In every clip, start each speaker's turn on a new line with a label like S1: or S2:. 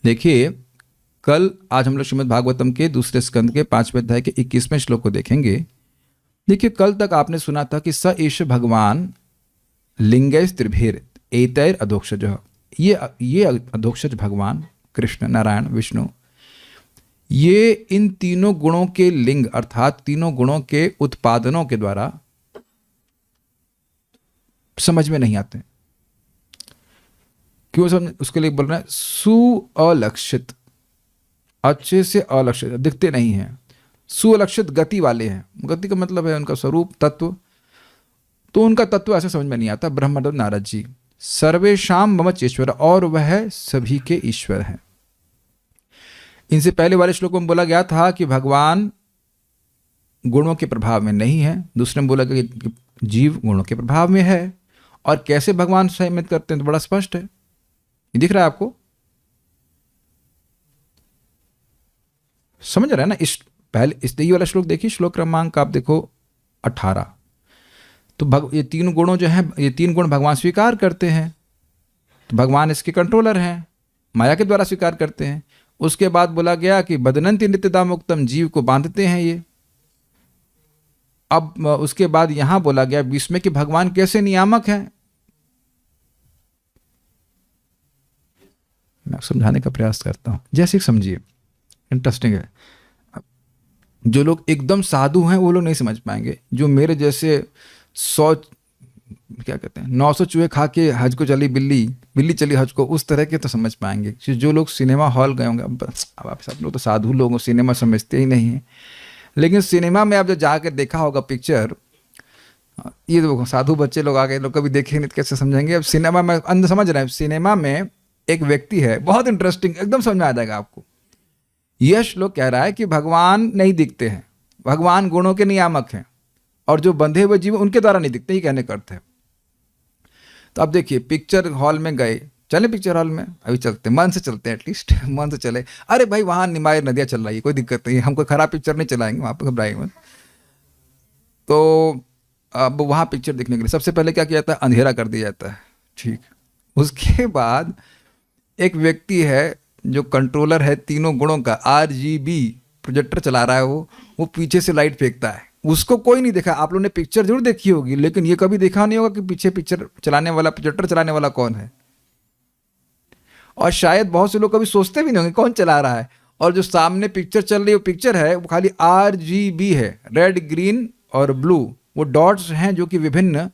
S1: देखिए, कल आज हम लोग श्रीमद् भागवतम के दूसरे स्कंद के 5वें अध्याय के 21वें श्लोक को देखेंगे। देखिए, कल तक आपने सुना था कि स एष भगवान लिंगैस त्रिभेर एतैर अधोक्षज। ये अधोक्षज भगवान कृष्ण, नारायण, विष्णु, ये इन तीनों गुणों के लिंग अर्थात तीनों गुणों के उत्पादनों के द्वारा समझ में नहीं आते। क्यों समझ? उसके लिए बोल रहे हैं सुअलक्षित, अच्छे से अलक्षित, दिखते नहीं हैं, सुअलक्षित गति वाले हैं। गति का मतलब है उनका स्वरूप, तत्व। तो उनका तत्व ऐसे समझ में नहीं आता। ब्रह्मदेव नारद जी सर्वेशाम मम चेश्वर, और वह सभी के ईश्वर हैं। इनसे पहले वाले श्लोकों में बोला गया था कि भगवान गुणों के प्रभाव में नहीं है। दूसरे में बोला गया कि जीव गुणों के प्रभाव में है। और कैसे भगवान संयमित करते हैं तो बड़ा स्पष्ट है, ये दिख रहा है आपको, समझ रहे हैं ना? इस पहले इस ये वाला श्लोक देखिए, श्लोक क्रमांक आप देखो 18। तो ये तीन गुणों जो हैं, ये तीन गुण भगवान स्वीकार करते हैं। तो भगवान इसके कंट्रोलर हैं, माया के द्वारा स्वीकार करते हैं। उसके बाद बोला गया कि बदनंति नित्यदाम मुक्तम, जीव को बांधते हैं ये। अब उसके बाद यहां बोला गया विश्व में कि भगवान कैसे नियामक हैं। मैं समझाने का प्रयास करता हूं, जैसे समझिए, इंटरेस्टिंग है। जो लोग एकदम साधु हैं वो लोग नहीं समझ पाएंगे। जो मेरे जैसे 900 चूहे खा के हज को चली बिल्ली चली हज को, उस तरह के तो समझ पाएंगे। जो लोग सिनेमा हॉल गए होंगे, अब आप सब लोग तो साधु लोग हो, सिनेमा समझते ही नहीं हैं। लेकिन सिनेमा में आप जो जाकर देखा होगा पिक्चर, ये तो साधु बच्चे लोग आ गए, लोग कभी देखे नहीं तो कैसे समझेंगे। अब सिनेमा में अंदर समझ रहे हैं, सिनेमा में एक व्यक्ति है, बहुत इंटरेस्टिंग, एकदम समझ में आ जाएगा आपको। यह श्लोक कह रहा है कि भगवान नहीं दिखते हैं, भगवान गुणों के नियामक हैं, और जो बंधे हुए जीव उनके द्वारा नहीं दिखते, ही कहने का अर्थ है। तो अब देखिए, पिक्चर हॉल में गए, चले पिक्चर हॉल में, अभी चलते, मन से चलते हैं, एटलीस्ट मन से चले। अरे भाई वहाँ निमायर नदियाँ चल रही है, कोई दिक्कत नहीं है, हम कोई खराब पिक्चर नहीं चलाएंगे, वहाँ पर घबराएंगे मत। तो अब वहाँ पिक्चर देखने के लिए सबसे पहले क्या किया जाता है? अंधेरा कर दिया जाता है, ठीक। उसके बाद एक व्यक्ति है जो कंट्रोलर है तीनों गुणों का, RGB प्रोजेक्टर चला रहा है, वो पीछे से लाइट फेंकता है। उसको कोई नहीं देखा। आप लोगों ने पिक्चर जरूर देखी होगी, लेकिन ये कभी देखा नहीं होगा कि पीछे पिक्चर चलाने वाला, प्रोजेक्टर चलाने वाला कौन है। और शायद बहुत से लोग कभी सोचते भी नहीं होंगे कौन चला रहा है। और जो सामने पिक्चर चल रही है, वो पिक्चर है, वो खाली RGB है, रेड, ग्रीन और ब्लू, वो डॉट्स हैं जो कि विभिन्न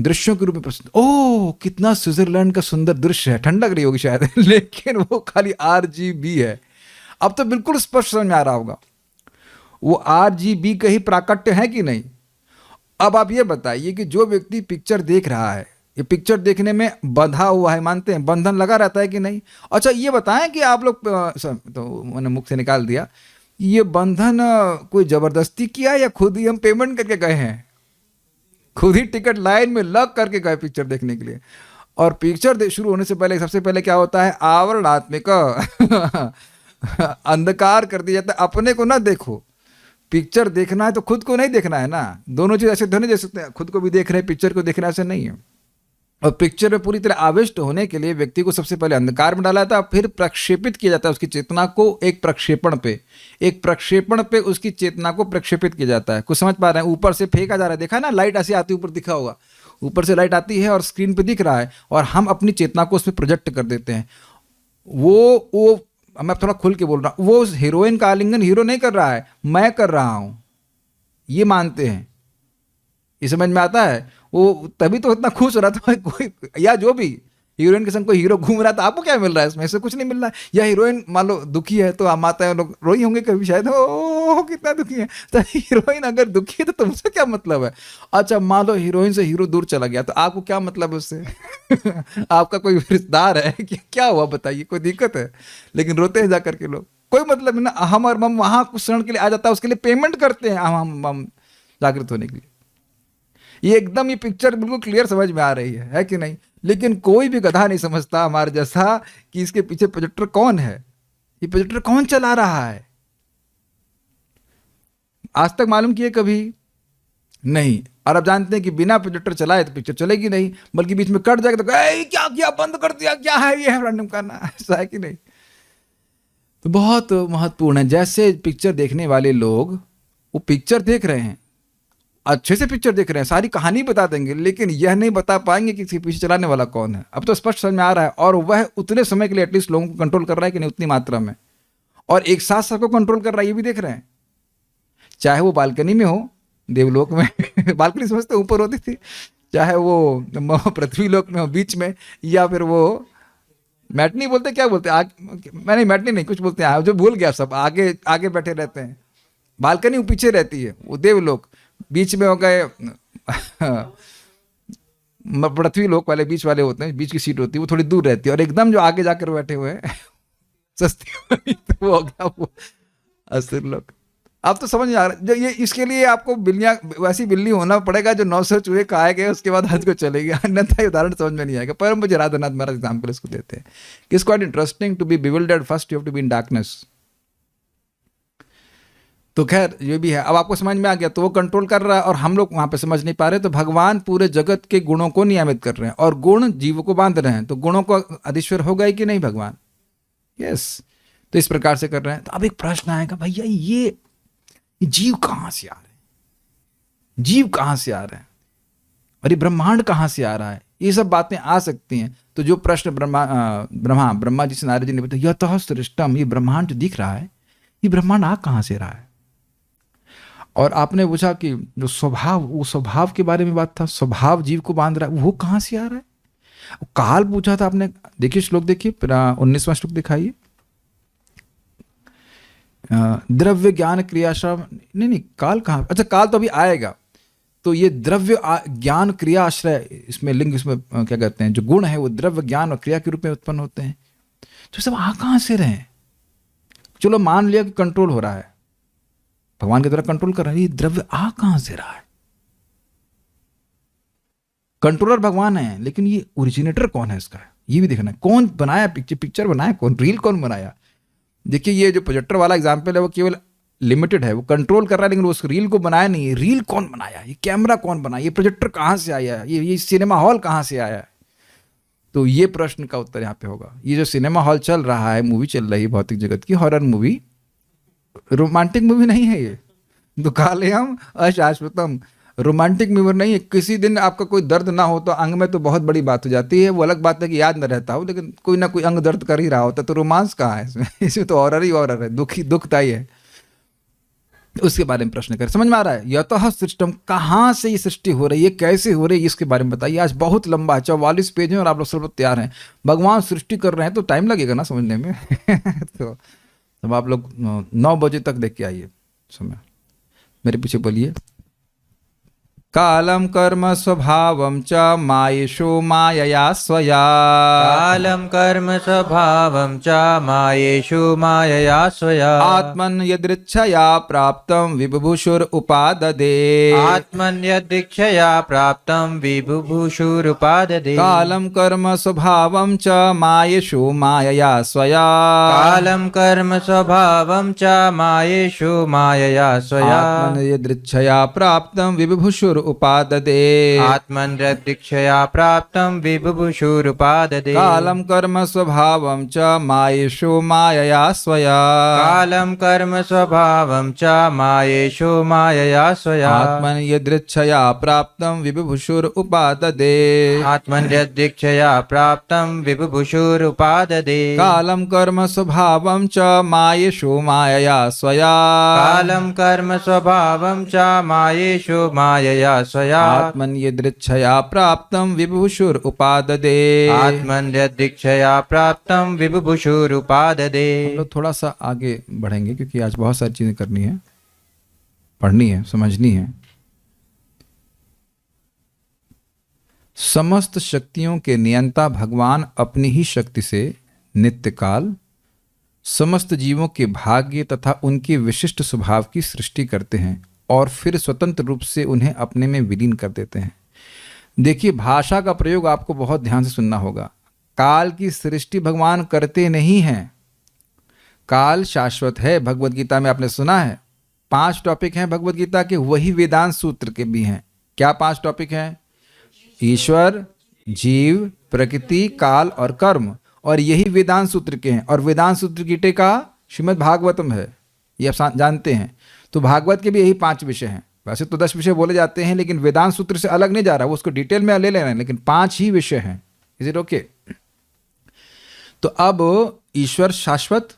S1: दृश्यों के रूप में प्रस्तुत। ओह, कितना स्विट्जरलैंड का सुंदर दृश्य है, ठंडक रही होगी शायद लेकिन वो खाली RGB है। अब तो बिल्कुल स्पष्ट समझ में आ रहा होगा वो RGB का ही प्राकट्य है कि नहीं। अब आप ये बताइए कि जो व्यक्ति पिक्चर देख रहा है, ये पिक्चर देखने में बंधा हुआ है, मानते हैं बंधन लगा रहता है कि नहीं? अच्छा ये बताएं कि आप लोग, तो मैंने मुख से निकाल दिया, ये बंधन कोई जबरदस्ती किया या खुद ही हम पेमेंट करके गए हैं? खुद ही टिकट लाइन में लग करके गए पिक्चर देखने के लिए। और पिक्चर शुरू होने से पहले सबसे पहले क्या होता है? आवरणात्मक अंधकार कर दिया जाता है। अपने को ना देखो, पिक्चर देखना है तो खुद को नहीं देखना है ना। दोनों चीज ऐसे नहीं देख सकते, खुद को भी देख रहे हैं, पिक्चर को देख रहे हैं, ऐसे नहीं है। और पिक्चर में पूरी तरह आविष्ट होने के लिए व्यक्ति को सबसे पहले अंधकार में डाला जाता है, फिर प्रक्षेपित किया जाता है उसकी चेतना को एक प्रक्षेपण पे उसकी चेतना को प्रक्षेपित किया जाता है। कुछ समझ पा रहे हैं? ऊपर से फेंका जा रहा है, देखा ना, लाइट ऐसी आती है, ऊपर दिखा होगा, ऊपर से लाइट आती है और स्क्रीन पे दिख रहा है, और हम अपनी चेतना को उसमें प्रोजेक्ट कर देते हैं। वो मैं थोड़ा खुल के बोल रहा हूँ, वो हीरोइन का आलिंगन हीरो नहीं कर रहा है, मैं कर रहा हूँ, ये मानते हैं। ये समझ में आता है? वो तभी तो इतना खुश हो रहा था कोई, या जो भी हीरोइन के संग कोई हीरो घूम रहा था, आपको क्या मिल रहा है इसमें? इससे कुछ नहीं मिल रहा है। या हीरोइन मान लो दुखी है तो हम आते हैं, लोग रोई होंगे कभी शायद, ओ कितना दुखी है। तो हीरोइन अगर दुखी है तो तुमसे क्या मतलब है? अच्छा मान लो हीरोइन से हीरो दूर चला गया, तो आपको क्या मतलब है उससे? आपका कोई रिश्तेदार है कि क्या हुआ बताइए, कोई दिक्कत है? लेकिन रोते हैं जाकर के लोग, कोई मतलब ना। हम और मम वहां कुछ क्षण के लिए आ जाता है, उसके लिए पेमेंट करते हैं हम जागृत होने के लिए। ये एकदम ये पिक्चर बिल्कुल क्लियर समझ में आ रही है कि नहीं? लेकिन कोई भी गधा नहीं समझता हमारे जैसा कि इसके पीछे प्रोजेक्टर कौन है, ये प्रोजेक्टर कौन चला रहा है। आज तक मालूम किए कभी नहीं। और अब जानते हैं कि बिना प्रोजेक्टर चलाए तो पिक्चर चलेगी नहीं, बल्कि बीच में कट जाएगा तो क्या किया, बंद कर दिया, क्या है ये रैंडम करना, ऐसा है कि नहीं? बहुत महत्वपूर्ण है। जैसे पिक्चर देखने वाले लोग वो पिक्चर देख रहे हैं, अच्छे से पिक्चर देख रहे हैं, सारी कहानी बता देंगे, लेकिन यह नहीं बता पाएंगे कि इसके पीछे चलाने वाला कौन है। अब तो स्पष्ट समझ में आ रहा है, और वह उतने समय के लिए एटलीस्ट लोगों को कंट्रोल कर रहा है कि नहीं, उतनी मात्रा में, और एक साथ सबको कंट्रोल कर रहा है, ये भी देख रहे हैं। चाहे वो बालकनी में हो, देवलोक में बालकनी समझते ऊपर होती थी, चाहे वो पृथ्वी लोक में हो बीच में, या फिर वो मैटनी बोलते, क्या बोलते हैं, मैंने मैटनी नहीं कुछ बोलते हैं, जो भूल गया, सब आगे आगे बैठे रहते हैं। बालकनी वो पीछे रहती है, वो देवलोक बीच में हो गए पृथ्वी लोक वाले बीच वाले होते हैं, बीच की सीट होती है वो थोड़ी दूर रहती है, और एकदम जो आगे जाकर बैठे हुए हैं सस्ती वाली, तो वो हो गया वो असुर लोक। अब तो समझ में आ रहा है, ये इसके लिए आपको बिल्लियाँ, वैसी बिल्ली होना पड़ेगा जो 900 चूहे खाए गए उसके बाद हज को चलेगी, अन्यथा ये उदाहरण समझ में नहीं आएगा। पर मुझे राधानाथ महाराज एग्जाम्पल इसको देते हैं कि it's quite interesting to be bewildered, first you have to be in darkness. तो खैर ये भी है। अब आपको समझ में आ गया, तो वो कंट्रोल कर रहा है और हम लोग वहां पे समझ नहीं पा रहे। तो भगवान पूरे जगत के गुणों को नियमित कर रहे हैं और गुण जीव को बांध रहे हैं, तो गुणों को अधीश्वर होगा ही कि नहीं भगवान? यस, तो इस प्रकार से कर रहे हैं। तो अब एक प्रश्न आएगा, भैया ये जीव कहां से आ रहे हैं, जीव कहां से आ रहे हैं, और ये ब्रह्मांड कहां से आ रहा है? ये सब बातें आ सकती हैं। तो जो प्रश्न ब्रह्मा जी से नारद जी ने बताया, यतः सृष्टम, ये ब्रह्मांड जो दिख रहा है, ये ब्रह्मांड आ कहां से रहा है? और आपने पूछा कि जो स्वभाव, वो स्वभाव के बारे में बात था, स्वभाव जीव को बांध रहा है, वो कहां से आ रहा है? काल पूछा था आपने, देखिए श्लोक देखिए, 19वां श्लोक दिखाइए। द्रव्य ज्ञान क्रियाश्रम, नहीं काल कहाँ, अच्छा काल तो अभी आएगा। तो ये द्रव्य ज्ञान क्रिया आश्रय, इसमें लिंग, इसमें क्या कहते हैं, जो गुण है वो द्रव्य ज्ञान और क्रिया के रूप में उत्पन्न होते हैं। तो सब आ कहां से रहे? चलो मान लिया कि कंट्रोल हो रहा है, भगवान की तरह कंट्रोल कर रहा है, ये द्रव्य आ कहां से रहा है? कंट्रोलर भगवान है, लेकिन ये ओरिजिनेटर कौन है इसका, ये भी देखना है। कौन बनाया पिक्चर बनाया कौन, रील कौन बनाया? देखिए ये जो प्रोजेक्टर वाला एग्जाम्पल है वो केवल लिमिटेड है, वो कंट्रोल कर रहा है, लेकिन उस रील को बनाया नहीं है। रील कौन बनाया, ये कैमरा कौन बनाया, ये प्रोजेक्टर कहां से आया, ये सिनेमा हॉल कहां से आया? तो ये प्रश्न का उत्तर यहाँ पे होगा। ये जो सिनेमा हॉल चल रहा है, मूवी चल रही है भौतिक जगत की, हॉरर मूवी, रोमांटिक मूवी नहीं है ये, दुःखालयम अशाश्वतम, रोमांटिक मूवी नहीं है। किसी दिन आपका कोई दर्द ना हो तो अंग में तो बहुत बड़ी बात हो जाती है, वो अलग बात है कि याद न रहता हो, लेकिन कोई ना कोई अंग दर्द कर ही रहा होता, तो रोमांस कहाँ है इसमें? इसमें तो हॉरर ही हॉरर है, दुखदाई है। उसके बारे में प्रश्न कर, समझ में आ रहा है? यतः सृष्टम, कहाँ से ये सृष्टि हो रही है, कैसे हो रही है, इसके बारे में बताइए। आज बहुत लंबा है, 44 पेज है और आप लोग सब तैयार हैं। भगवान सृष्टि कर रहे हैं तो टाइम लगेगा ना समझने में तो तब आप लोग 9 बजे तक देख के आइए समय, मेरे पीछे बोलिए। कालम कर्म स्वभावं च मायेषु मायया स्वया,
S2: कालं कर्म स्वभावं च मायेषु मायया स्वया,
S1: आत्मन् यदृच्छया प्राप्तं विबुभुषुर उपाददे,
S2: आत्मन् यदृच्छया प्राप्तं विबुभुषुरुपाददे।
S1: कालं कर्म स्वभावं च मायेषु मायया स्वया,
S2: कालं कर्म स्वभावं च मायेषु मायया स्वया,
S1: आत्मन् यदृच्छया प्राप्तं विबुभुषुर उपाददे,
S2: आत्मन् यदृच्छया प्राप्तं विबुभुषुरुपाददे।
S1: कालं कर्म स्वभावं च मायेषु मायया स्वया,
S2: कालं कर्म स्वभावं च मायेषु मायया स्वया,
S1: आत्मन् यदृच्छया प्राप्तं विबुभुषुर उपाददे,
S2: आत्मन् यदृच्छया प्राप्तं विबुभुषुरुपाददे।
S1: कालं कर्म स्वभावं च मायेषु मायया स्वया,
S2: कालं कर्म स्वभावं च मायेषु मायया स्वया,
S1: आत्मन् यदृच्छया प्राप्तं विबुभुषुर उपाददे,
S2: आत्मन् यदृच्छया प्राप्तं विबुभुषुरुपाददे।
S1: हम लोग थोड़ा सा आगे बढ़ेंगे क्योंकि आज बहुत सारी चीजें करनी है, पढ़नी है, समझनी है। समस्त शक्तियों के नियंता भगवान अपनी ही शक्ति से नित्यकाल समस्त जीवों के भाग्य तथा उनके विशिष्ट स्वभाव की सृष्टि करते हैं और फिर स्वतंत्र रूप से उन्हें अपने में विलीन कर देते हैं। देखिए भाषा का प्रयोग आपको बहुत ध्यान से सुनना होगा। काल की सृष्टि भगवान करते नहीं हैं, काल शाश्वत है। भगवत गीता में आपने सुना है 5 टॉपिक हैं भगवत गीता के, वही वेदांत सूत्र के भी हैं। क्या 5 टॉपिक हैं? ईश्वर, जीव, प्रकृति, काल और कर्म, और यही वेदांत सूत्र के हैं। और वेदांत सूत्र की टीका श्रीमद् भागवतम है, ये आप जानते हैं। तो भागवत के भी यही 5 विषय हैं। वैसे तो 10 विषय बोले जाते हैं, लेकिन वेदांत सूत्र से अलग नहीं जा रहा, वो उसको डिटेल में ले लेना है, लेकिन 5 ही विषय हैं। Is it okay? तो अब ईश्वर शाश्वत,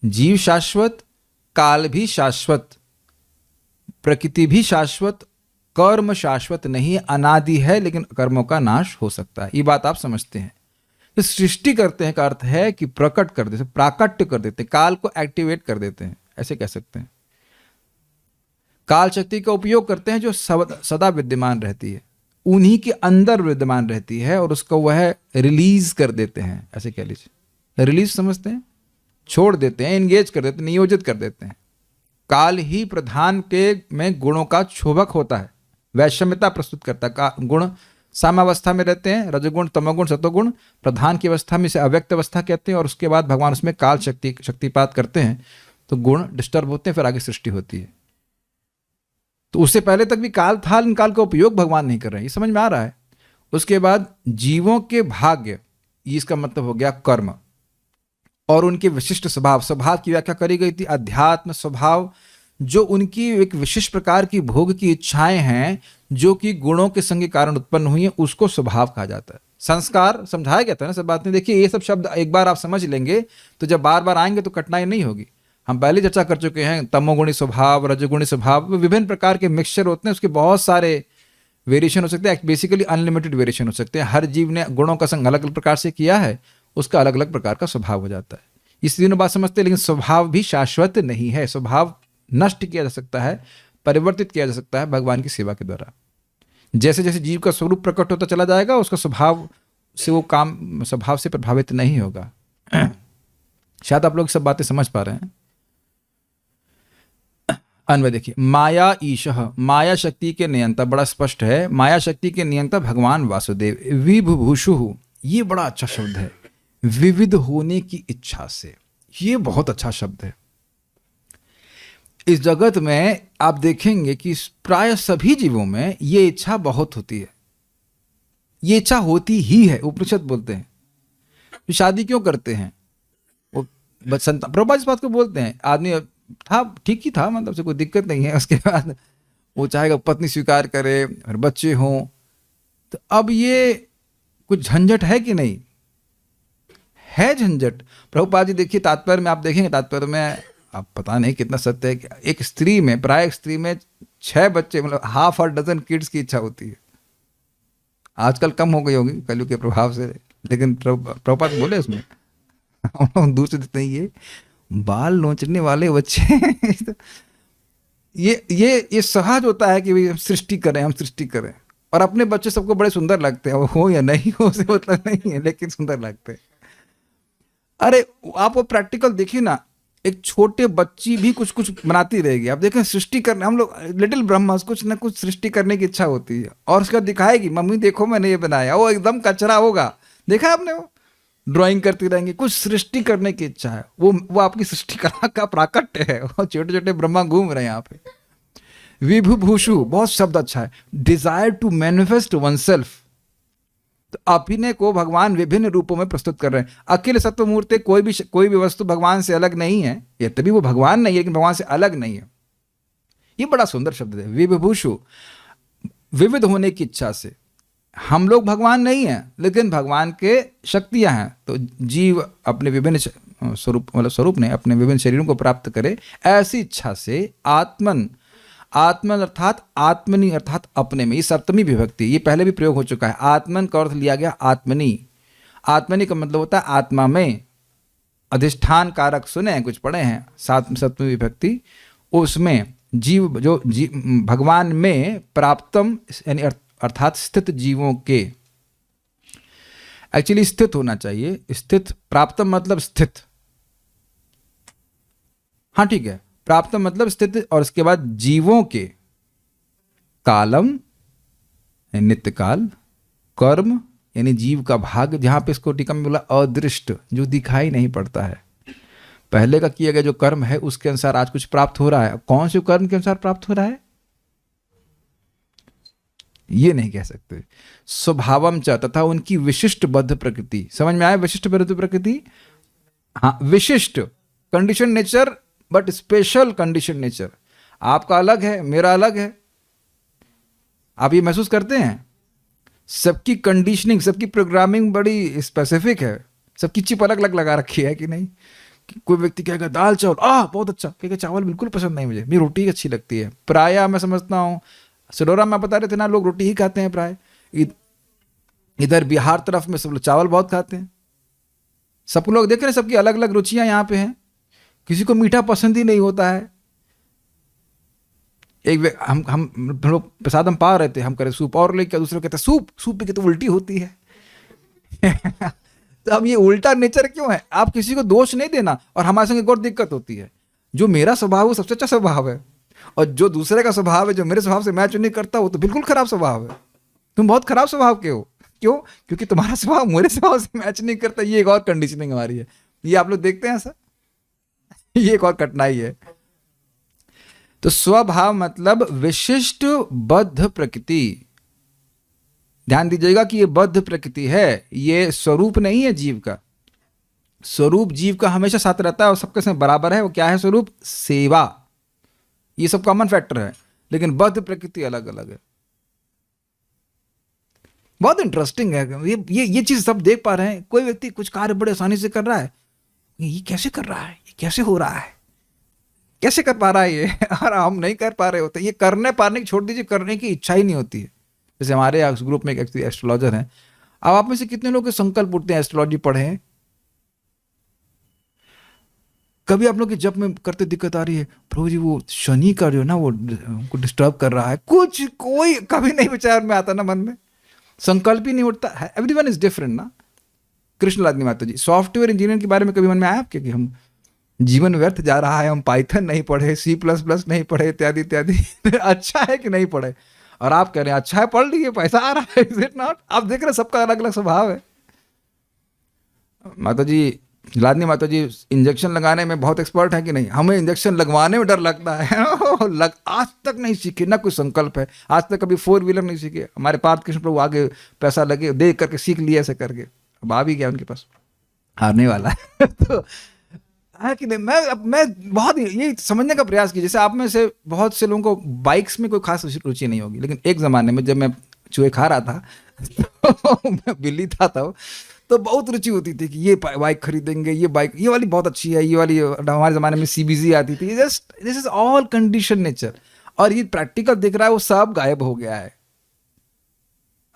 S1: जीव शाश्वत, काल भी शाश्वत, प्रकृति भी शाश्वत, कर्म शाश्वत नहीं, अनादि है, लेकिन कर्मों का नाश हो सकता है। ये बात आप समझते हैं। तो सृष्टि करते हैं का अर्थ है कि प्रकट कर देते, प्राकट्य कर देते, काल को एक्टिवेट कर देते हैं, ऐसे कह सकते हैं। काल शक्ति का उपयोग करते हैं जो सदा विद्यमान रहती है, उन्हीं के अंदर विद्यमान रहती है, और उसको वह रिलीज कर देते हैं, ऐसे कह लीजिए। रिलीज समझते हैं, छोड़ देते हैं, एंगेज कर देते हैं, नियोजित कर देते हैं। काल ही प्रधान के में गुणों का क्षोभक होता है, वैषम्यता प्रस्तुत करता है। गुण सामावस्था में रहते हैं, रजगुण, तमोगुण, सतोगुण। प्रधान की अवस्था में से अव्यक्त अवस्था कहते हैं, और उसके बाद भगवान उसमें काल शक्तिपात करते हैं, तो गुण डिस्टर्ब होते हैं, फिर आगे सृष्टि होती है। तो उससे पहले तक भी काल था, इन काल का उपयोग भगवान नहीं कर रहे हैं, ये समझ में आ रहा है। उसके बाद जीवों के भाग्य, इसका मतलब हो गया कर्म, और उनके विशिष्ट स्वभाव। स्वभाव की व्याख्या करी गई थी, अध्यात्म स्वभाव, जो उनकी एक विशिष्ट प्रकार की भोग की इच्छाएं हैं, जो कि गुणों के संग के कारण उत्पन्न हुई है, उसको स्वभाव कहा जाता है। संस्कार समझाया गया था ना सब बातें। देखिए ये सब शब्द एक बार आप समझ लेंगे तो जब बार बार आएंगे तो कठिनाई नहीं होगी। हम पहले चर्चा कर चुके हैं, तमोगुणी स्वभाव, रजोगुणी स्वभाव, विभिन्न प्रकार के मिक्सचर होते हैं, उसके बहुत सारे वेरिएशन हो सकते हैं, बेसिकली अनलिमिटेड वेरिएशन हो सकते हैं। हर जीव ने गुणों का संग अलग अलग प्रकार से किया है, उसका अलग अलग प्रकार का स्वभाव हो जाता है। इस तीनों बात समझते हैं, लेकिन स्वभाव भी शाश्वत नहीं है। स्वभाव नष्ट किया जा सकता है, परिवर्तित किया जा सकता है भगवान की सेवा के द्वारा। जैसे जैसे जीव का स्वरूप प्रकट होता चला जाएगा, उसका स्वभाव से वो काम स्वभाव से प्रभावित नहीं होगा। शायद आप लोग सब बातें समझ पा रहे हैं। अन्वय देखिए, माया ईशः, माया शक्ति के नियंता, बड़ा स्पष्ट है, माया शक्ति के नियंता भगवान वासुदेव। विभुभुषु, ये बड़ा अच्छा शब्द है, विविध होने की इच्छा से, ये बहुत अच्छा शब्द है। इस जगत में आप देखेंगे कि प्राय सभी जीवों में ये इच्छा बहुत होती है, ये इच्छा होती ही है। उपनिषद बोलते हैं तो शादी क्यों करते हैं, वो प्रभुपाद इस बात को बोलते हैं, आदमी था ठीक ही था, मतलब से कोई दिक्कत नहीं है, उसके बाद वो चाहेगा पत्नी स्वीकार करे और बच्चे हों, तो अब ये कुछ झंझट है कि नहीं है? झंझट। प्रभुपाद जी देखिए तात्पर्य में आप देखेंगे, तात्पर्य में आप पता नहीं कितना सत्य है कि एक स्त्री में, प्राय स्त्री में 6 बच्चे, मतलब हाफ और डजन किड्स की इच्छा होती है। आजकल कम हो गई होगी कलयुग के प्रभाव से, लेकिन प्रभुपाद बोले उसमें दूसरे देते हैं, ये बाल नोचने वाले बच्चे ये सहज होता है कि हम सृष्टि करें, हम सृष्टि करें, और अपने बच्चे सबको बड़े सुंदर लगते हैं, हो या नहीं हो से मतलब नहीं है, लेकिन सुंदर लगते हैं। अरे आप वो प्रैक्टिकल देखिए ना, एक छोटे बच्ची भी कुछ कुछ बनाती रहेगी। आप देखें सृष्टि करने, हम लोग लिटिल ब्रह्मा कुछ ना कुछ सृष्टि करने की इच्छा होती है, और उसका दिखाएगी, मम्मी देखो मैंने ये बनाया, वो एकदम कचरा होगा, देखा आपने, वो ड्राइंग करती रहेंगी, कुछ सृष्टि करने की इच्छा है, वो आपकी सृष्टि कला का प्राकट्य है। वो छोटे छोटे ब्रह्मा घूम रहे हैं यहाँ पे। विभुभुषु, बहुत शब्द अच्छा है, डिजायर टू मैनिफेस्ट वनसेल्फ। तो अपने को भगवान विभिन्न रूपों में प्रस्तुत कर रहे हैं। अखिल सत्वमूर्ति, कोई भी वस्तु भगवान से अलग नहीं है, ये तभी वो भगवान नहीं है, लेकिन भगवान से अलग नहीं है। ये बड़ा सुंदर शब्द है, विभुभुषु, विविध होने की इच्छा से। हम लोग भगवान नहीं हैं, लेकिन भगवान के शक्तियां हैं, तो जीव अपने विभिन्न स्वरूप ने अपने विभिन्न शरीरों को प्राप्त करे, ऐसी इच्छा से आत्मन अर्थात आत्मनि अर्थात अपने में, ये सप्तमी विभक्ति, ये पहले भी प्रयोग हो चुका है। आत्मन का अर्थ लिया गया आत्मनि। आत्मनि का मतलब होता है आत्मा में, अधिष्ठान कारक सुने हैं, कुछ पढ़े हैं, सप्तमी विभक्ति, उसमें जीव जो भगवान में प्राप्तम यानी अर्थात स्थित जीवों के, एक्चुअली स्थित होना चाहिए, स्थित, प्राप्तम मतलब स्थित, हाँ ठीक है, प्राप्तम मतलब स्थित, और उसके बाद जीवों के, कालम नित्य काल, कर्म यानी जीव का भाग, जहां पे इसको टीका में बोला अदृष्ट, जो दिखाई नहीं पड़ता है। पहले का किया गया जो कर्म है उसके अनुसार आज कुछ प्राप्त हो रहा है, कौन से कर्म के अनुसार प्राप्त हो रहा है ये नहीं कह सकते। स्वभावम च, तथा उनकी विशिष्ट बद्ध प्रकृति, समझ में आया? विशिष्ट बद्ध प्रकृति, हाँ विशिष्ट, condition nature, but special condition nature. आपका अलग है, मेरा अलग है। आप ये महसूस करते हैं? सबकी कंडीशनिंग, सबकी प्रोग्रामिंग बड़ी स्पेसिफिक है। सबकी चिप अलग अलग लगा रखी है कि नहीं? कि कोई व्यक्ति कहेगा दाल चावल बहुत अच्छा, कहेगा चावल बिल्कुल पसंद नहीं मुझे, मेरी रोटी अच्छी लगती है। प्राय मैं समझता हूँ, सिडोरा में बता रहे थे ना, लोग रोटी ही खाते हैं प्राय। इधर बिहार तरफ में सब लोग चावल बहुत खाते हैं। सब लोग देख रहे हैं, सबकी अलग अलग रुचियां यहाँ पे हैं। किसी को मीठा पसंद ही नहीं होता है। हम लोग प्रसाद हम पा रहे थे, हम करे सूप और लेके दूसरे कहते सूप सूप पी के तो उल्टी होती है। तो अब ये उल्टा नेचर क्यों है? आप किसी को दोष नहीं देना। और हमारे संग एक और दिक्कत होती है, जो मेरा स्वभाव है वो सबसे अच्छा स्वभाव है, और जो दूसरे का स्वभाव है जो मेरे स्वभाव से मैच नहीं करता वो तो बिल्कुल खराब स्वभाव है। तुम बहुत खराब स्वभाव के हो। क्यों? क्योंकि तुम्हारा स्वभाव मेरे स्वभाव से मैच नहीं करता। ये एक और कंडीशनिंग हमारी है। ये आप लोग देखते हैं ऐसा? ये एक और कठिनाई है। तो स्वभाव मतलब विशिष्ट बद्ध प्रकृति। ध्यान दीजिएगा कि ये बद्ध प्रकृति है, ये स्वरूप नहीं है जीव का। स्वरूप जीव का हमेशा साथ रहता है और सबके साथ बराबर है। वो क्या है स्वरूप? सेवा। ये सब कॉमन फैक्टर है, लेकिन बद्ध प्रकृति अलग अलग है। बहुत इंटरेस्टिंग है। ये चीज सब देख पा रहे हैं। कोई व्यक्ति कुछ कार्य बड़े आसानी से कर रहा है, ये कैसे कर रहा है, ये कैसे हो रहा है, कैसे कर पा रहा है ये, और हम नहीं कर पा रहे होते। ये करने पाने की छोड़ दीजिए, करने की इच्छा ही नहीं होती है। जैसे हमारे ग्रुप में एक एस्ट्रोलॉजर हैं। अब आप में से कितने लोग के संकल्प उठते हैं एस्ट्रोलॉजी पढ़े हैं? कभी आप लोग के जब में करते दिक्कत आ रही है, प्रभु जी वो शनि का जो है ना वो हमको डिस्टर्ब कर रहा है, कुछ कोई कभी नहीं विचार में आता ना, मन में संकल्प ही नहीं उठता है। एवरीवन इज डिफरेंट ना। कृष्ण लादनी माता जी, सॉफ्टवेयर इंजीनियर के बारे में कभी मन में आया आपके कि हम जीवन व्यर्थ जा रहा है, हम पाइथन नहीं पढ़े, C++ नहीं पढ़े, इत्यादि इत्यादि। अच्छा है कि नहीं पढ़े? और आप कह रहे हैं अच्छा है पढ़ लीजिए, पैसा आ रहा है। Is it not? आप देख रहे हैं सबका अलग अलग स्वभाव है। माता जी, लादनी माता जी इंजेक्शन लगाने में बहुत एक्सपर्ट है कि नहीं? हमें इंजेक्शन लगवाने में डर लगता है। आज तक नहीं सीखे, ना कोई संकल्प है। आज तक कभी 4 व्हीलर नहीं सीखे। हमारे पार्थ कृष्ण प्रभु आगे पैसा लगे, दे करके सीख लिया ऐसे करके। अब आ भी गया उनके पास, हारने वाला है। तो है कि नहीं? मैं बहुत ये समझने का प्रयास किया। जैसे आप में से बहुत से लोगों को बाइक्स में कोई खास रुचि नहीं होगी, लेकिन एक ज़माने में जब मैं चूहे खा रहा था तो मैं बिल्ली था तो बहुत रुचि होती थी कि ये बाइक खरीदेंगे, ये बाइक ये वाली बहुत अच्छी है, ये वाली हमारे ज़माने में CBZ आती थी। Just this is all condition nature. और ये प्रैक्टिकल दिख रहा है, वो सब गायब हो गया है।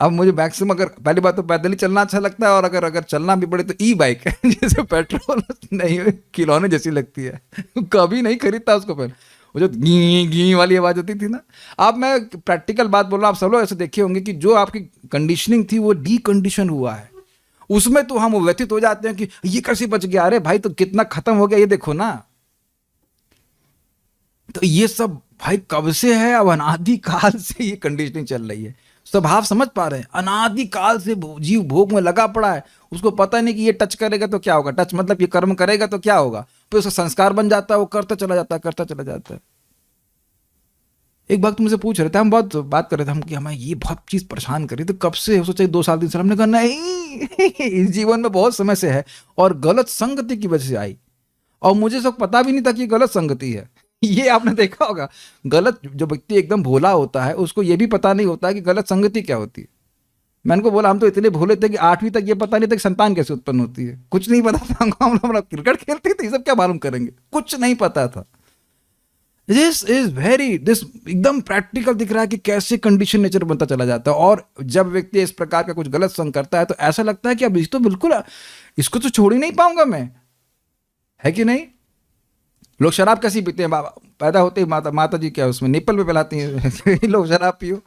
S1: अब मुझे मैक्सिमम, अगर पहली बात तो पैदल ही चलना अच्छा लगता है, और अगर चलना भी पड़े तो E-बाइक जैसे पेट्रोल नहीं, खिलौने जैसी लगती है। कभी नहीं खरीदता उसको। पहले वो जो गी गी वाली आवाज होती थी ना। अब मैं प्रैक्टिकल बात बोल रहा हूँ, आप सब लोग ऐसे देखे होंगे कि जो आपकी कंडीशनिंग थी वो डीकंडीशन हुआ है। उसमें तो हम व्यथित हो जाते हैं कि ये कैसे बच गया, अरे भाई तो कितना खत्म हो गया ये देखो ना। तो ये सब भाई कब से है? अब अनादि काल से ये कंडीशनिंग चल रही है। स्वभाव समझ पा रहे हैं? अनादि काल से जीव भोग में लगा पड़ा है। उसको पता नहीं कि ये टच करेगा तो क्या होगा, टच मतलब ये कर्म करेगा तो क्या होगा, फिर उसका संस्कार बन जाता है, वो करता चला जाता है, करता चला जाता है। एक बात तुमसे पूछ रहे थे, हम बहुत बात कर रहे थे हम कि हमें ये बहुत चीज परेशान करी, तो कब से? सोचा 2 साल 3 साल। हमने कहा नहीं, इस जीवन में बहुत समय से है, और गलत संगति की वजह से आई। और मुझे सब पता भी नहीं था कि गलत संगति है। ये आपने देखा होगा, गलत जो व्यक्ति एकदम भोला होता है उसको ये भी पता नहीं होता कि गलत संगति क्या होती है। मैंने को बोला हम तो इतने भोले थे कि 8वीं तक ये पता नहीं था कि संतान कैसे उत्पन्न होती है। कुछ नहीं पता था हमको। हम लोग क्रिकेट खेलते थे, ये सब क्या मालूम करेंगे, कुछ नहीं पता था। दिस एकदम प्रैक्टिकल दिख रहा है कि कैसे कंडीशन नेचर बनता चला जाता है। और जब व्यक्ति इस प्रकार का कुछ गलत संग करता है तो ऐसा लगता है कि अब तो बिल्कुल इसको तो छोड़ ही नहीं पाऊंगा मैं, है कि नहीं? लोग शराब कैसी पीते हैं? पैदा होते ही माता जी क्या उसमें निप्पल पे पिलाती हैं। लोग शराब पियो,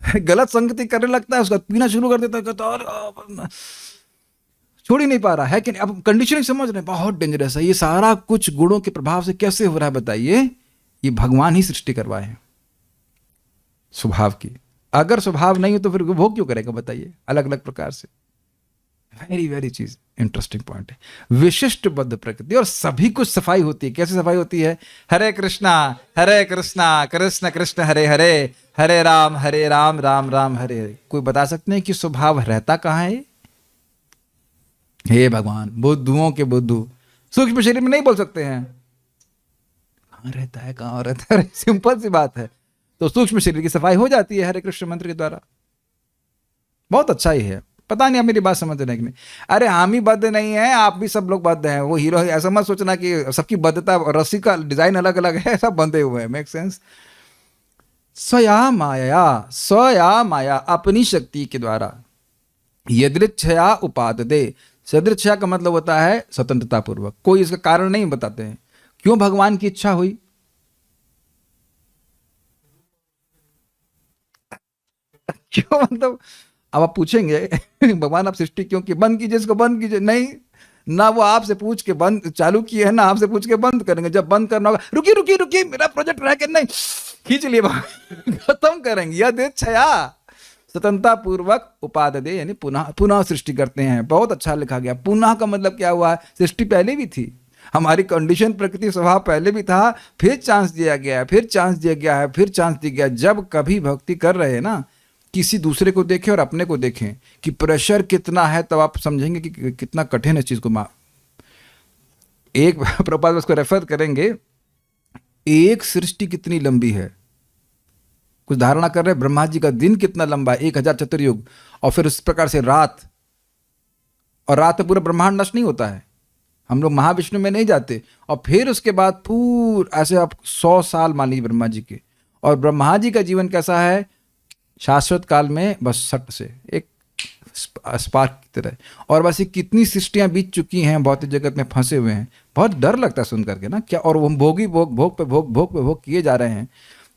S1: गलत संगति करने लगता है, उसका पीना शुरू कर देता है, कहता और छोड़ ही नहीं पा रहा है कि नहीं? अब कंडीशनिंग समझ रहे हैं, बहुत डेंजरस है। ये सारा कुछ गुणों के प्रभाव से कैसे हो रहा है बताइए? ये भगवान ही सृष्टि करवाए हैं स्वभाव की। अगर स्वभाव नहीं हो तो फिर भोग क्यों करेगा बताइए अलग अलग प्रकार से? वेरी चीज इंटरेस्टिंग पॉइंट है। विशिष्ट बद्ध प्रकृति, और सभी कुछ सफाई होती है। कैसे सफाई होती है? हरे कृष्णा कृष्ण कृष्ण हरे हरे, हरे राम राम राम हरे हरे। कोई बता सकते हैं कि स्वभाव रहता कहाँ है? हे भगवान, बुद्धुओं के बुद्धू, सूक्ष्म शरीर में नहीं बोल सकते हैं, कहाँ रहता है, कहाँ रहता है, सिंपल सी बात है। तो सूक्ष्म शरीर की सफाई हो जाती है हरे कृष्ण मंत्र के द्वारा। बहुत अच्छा ही है। पता नहीं आप मेरी बात समझ रहे हैं कि नहीं। अरे हम ही बद्ध नहीं है, आप भी सब लोग बद्ध हैं। वो हीरो ऐसा मत सोचना कि सबकी बद्धता, रस्सी का डिजाइन अलग अलग है, सब बंधे हुए हैं। Make sense. स्वया माया अपनी शक्ति के द्वारा, यदृच्छया उपाददे। सदृच्छया का मतलब होता है स्वतंत्रता पूर्वक, कोई इसका कारण नहीं बताते हैं क्यों भगवान की इच्छा हुई। क्यों मतलब, अब आप पूछेंगे भगवान आप सृष्टि क्यों की, बंद कीजिए इसको, बंद कीजिए, नहीं ना वो आपसे पूछ के बंद चालू किए है ना आपसे पूछ के बंद करेंगे। जब बंद करना होगा, रुकिए रुकिए रुकिए मेरा प्रोजेक्ट रह के नहीं, खींच लिए खत्म करेंगे। यदृच्छया स्वतंत्रता पूर्वक उपाददे, यानी पुनः पुनः सृष्टि करते हैं। बहुत अच्छा लिखा गया। पुनः का मतलब क्या हुआ, सृष्टि पहले भी थी, हमारी कंडीशन प्रकृति स्वभाव पहले भी था, फिर चांस दिया गया है, फिर चांस दिया गया है, फिर चांस दिया गया। जब कभी भक्ति कर रहे हैं ना, किसी दूसरे को देखें और अपने को देखें कि प्रेशर कितना है, तब आप समझेंगे कि कितना कठिन है चीज को एक प्रपात उसको रेफर करेंगे, एक सृष्टि कितनी लंबी है। कुछ धारणा कर रहे हैं ब्रह्मा जी का दिन कितना लंबा है, 1000 चतुर्युग, और फिर उस प्रकार से रात, और रात में पूरा ब्रह्मांड नष्ट नहीं होता है, हम लोग महाविष्णु में नहीं जाते। और फिर उसके बाद पूरा ऐसे आप 100 साल मान लीजिए ब्रह्मा जी के, और ब्रह्मा जी का जीवन कैसा है, शाश्वत काल में बस सट से एक स्पार्क की तरह। और बस ये कितनी सृष्टियां बीत चुकी हैं, भौतिक जगत में फंसे हुए हैं। बहुत डर लगता है सुन करके ना, क्या, और वो भोगी भोग, भोग पे भोग, भोग पे भोग किए जा रहे हैं।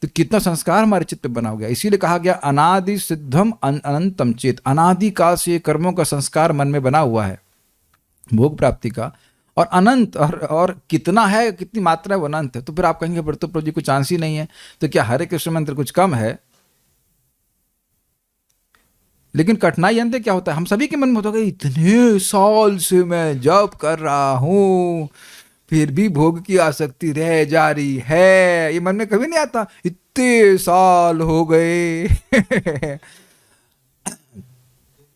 S1: तो कितना संस्कार हमारे चित्त पे बना हो गया। इसीलिए कहा गया अनादि सिद्धम अनंतम चेत, अनादि काल से कर्मों का संस्कार मन में बना हुआ है भोग प्राप्ति का, और अनंत, और कितना है, कितनी मात्रा है वो अनंत है। तो फिर आप कहेंगे पर तो प्रभु जी कुछ चांस ही नहीं है, तो क्या हरे कृष्ण मंत्र कुछ कम है। लेकिन कठिनाई अंत क्या होता है, हम सभी के मन में होता है इतने साल से मैं जप कर रहा हूं फिर भी भोग की आसक्ति रह जा रही है, ये मन में कभी नहीं आता, इतने साल हो गए।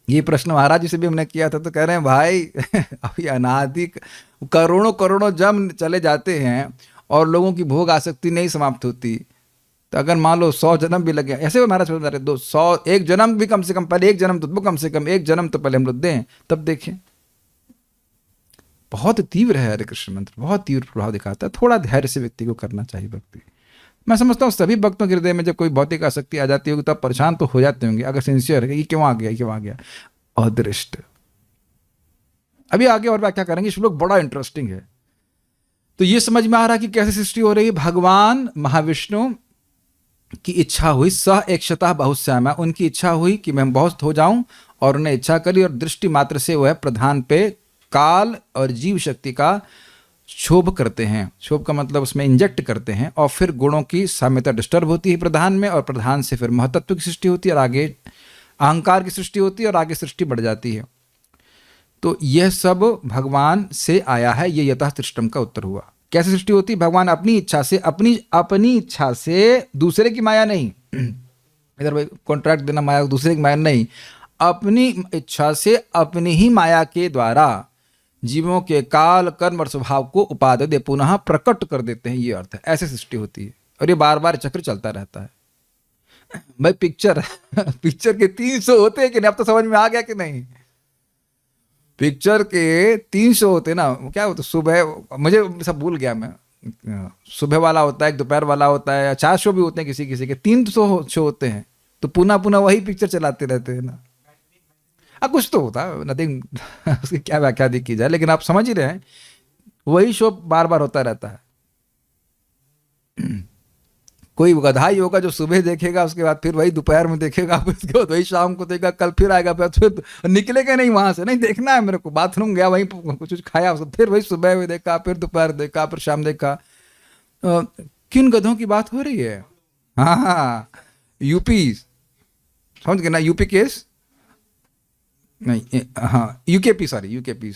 S1: ये प्रश्न महाराज जी से भी हमने किया था, तो कह रहे हैं भाई अभी अनादि करोड़ों करोड़ों जन्म चले जाते हैं और लोगों की भोग आसक्ति नहीं समाप्त होती। तो अगर मान लो 100 जन्म भी लग गया, ऐसे महाराज बता रहे 200, एक जन्म भी कम से कम, पहले एक जन्म तो कम से कम एक जन्म तो पहले हम लोग दें, तब देखें। बहुत तीव्र है हरे कृष्ण मंत्र, बहुत तीव्र प्रभाव दिखाता है। थोड़ा धैर्य से व्यक्ति को करना चाहिए भक्ति। मैं समझता हूँ सभी भक्तों के हृदय में जब कोई भौतिक आसक्ति आ जाती होगी तब परेशान तो हो जाते होंगे, अगर सिंसियर है कि क्यों आ गया, क्यों आ गया। अदृष्ट। अभी आगे और व्याख्या करेंगे, श्लोक बड़ा इंटरेस्टिंग है। तो ये समझ में आ रहा है कि कैसे सृष्टि हो रही है। भगवान महाविष्णु की इच्छा हुई, सह एकशता बहुश्यामा, उनकी इच्छा हुई कि मैं बहुत हो जाऊं, और उन्हें इच्छा करी, और दृष्टि मात्र से वह प्रधान पे काल और जीव शक्ति का क्षोभ करते हैं। क्षोभ का मतलब उसमें इंजेक्ट करते हैं, और फिर गुणों की साम्यता डिस्टर्ब होती है प्रधान में, और प्रधान से फिर महतत्व की सृष्टि होती है, और आगे अहंकार की सृष्टि होती है, और आगे सृष्टि बढ़ जाती है। तो यह सब भगवान से आया है। ये यतः सृष्टम का उत्तर हुआ। कैसे सृष्टि होती है, भगवान अपनी इच्छा से, अपनी इच्छा से, दूसरे की माया नहीं। इधर भाई कॉन्ट्रैक्ट देना, माया दूसरे की माया नहीं, अपनी इच्छा से अपनी ही माया के द्वारा जीवों के काल कर्म और स्वभाव को उपादेय दे पुनः प्रकट कर देते हैं। ये अर्थ है, ऐसे सृष्टि होती है। और ये बार बार चक्र चलता रहता है। भाई पिक्चर पिक्चर के 300 होते हैं कि नहीं, अब तो समझ में आ गया कि नहीं। पिक्चर के 300 होते ना, क्या होता, सुबह, मुझे सब भूल गया मैं, सुबह वाला होता है, एक दोपहर वाला होता है, 4 शो भी होते हैं किसी किसी के, 300 शो होते हैं। तो पुनः पुनः वही पिक्चर चलाते रहते हैं ना। कुछ तो होता है, नथिंग, उसकी क्या व्याख्या दी की जाए, लेकिन आप समझ ही रहे हैं, वही शो बार बार होता रहता है। कोई गधा ही होगा जो सुबह देखेगा, उसके बाद फिर वही दोपहर में देखेगा, फिर उसके बाद वही शाम को देखेगा, कल फिर आएगा, फिर निकलेगा नहीं वहां से, नहीं देखना है मेरे को, बाथरूम गया वहीं कुछ खाया, उसको फिर वही सुबह में देखा, फिर दोपहर देखा, फिर शाम देखा। किन गधों की बात हो रही है? हाँ, यूपी, समझ गए ना, यूपी केस नहीं, हाँ यूकेपी, सॉरी यूकेपी।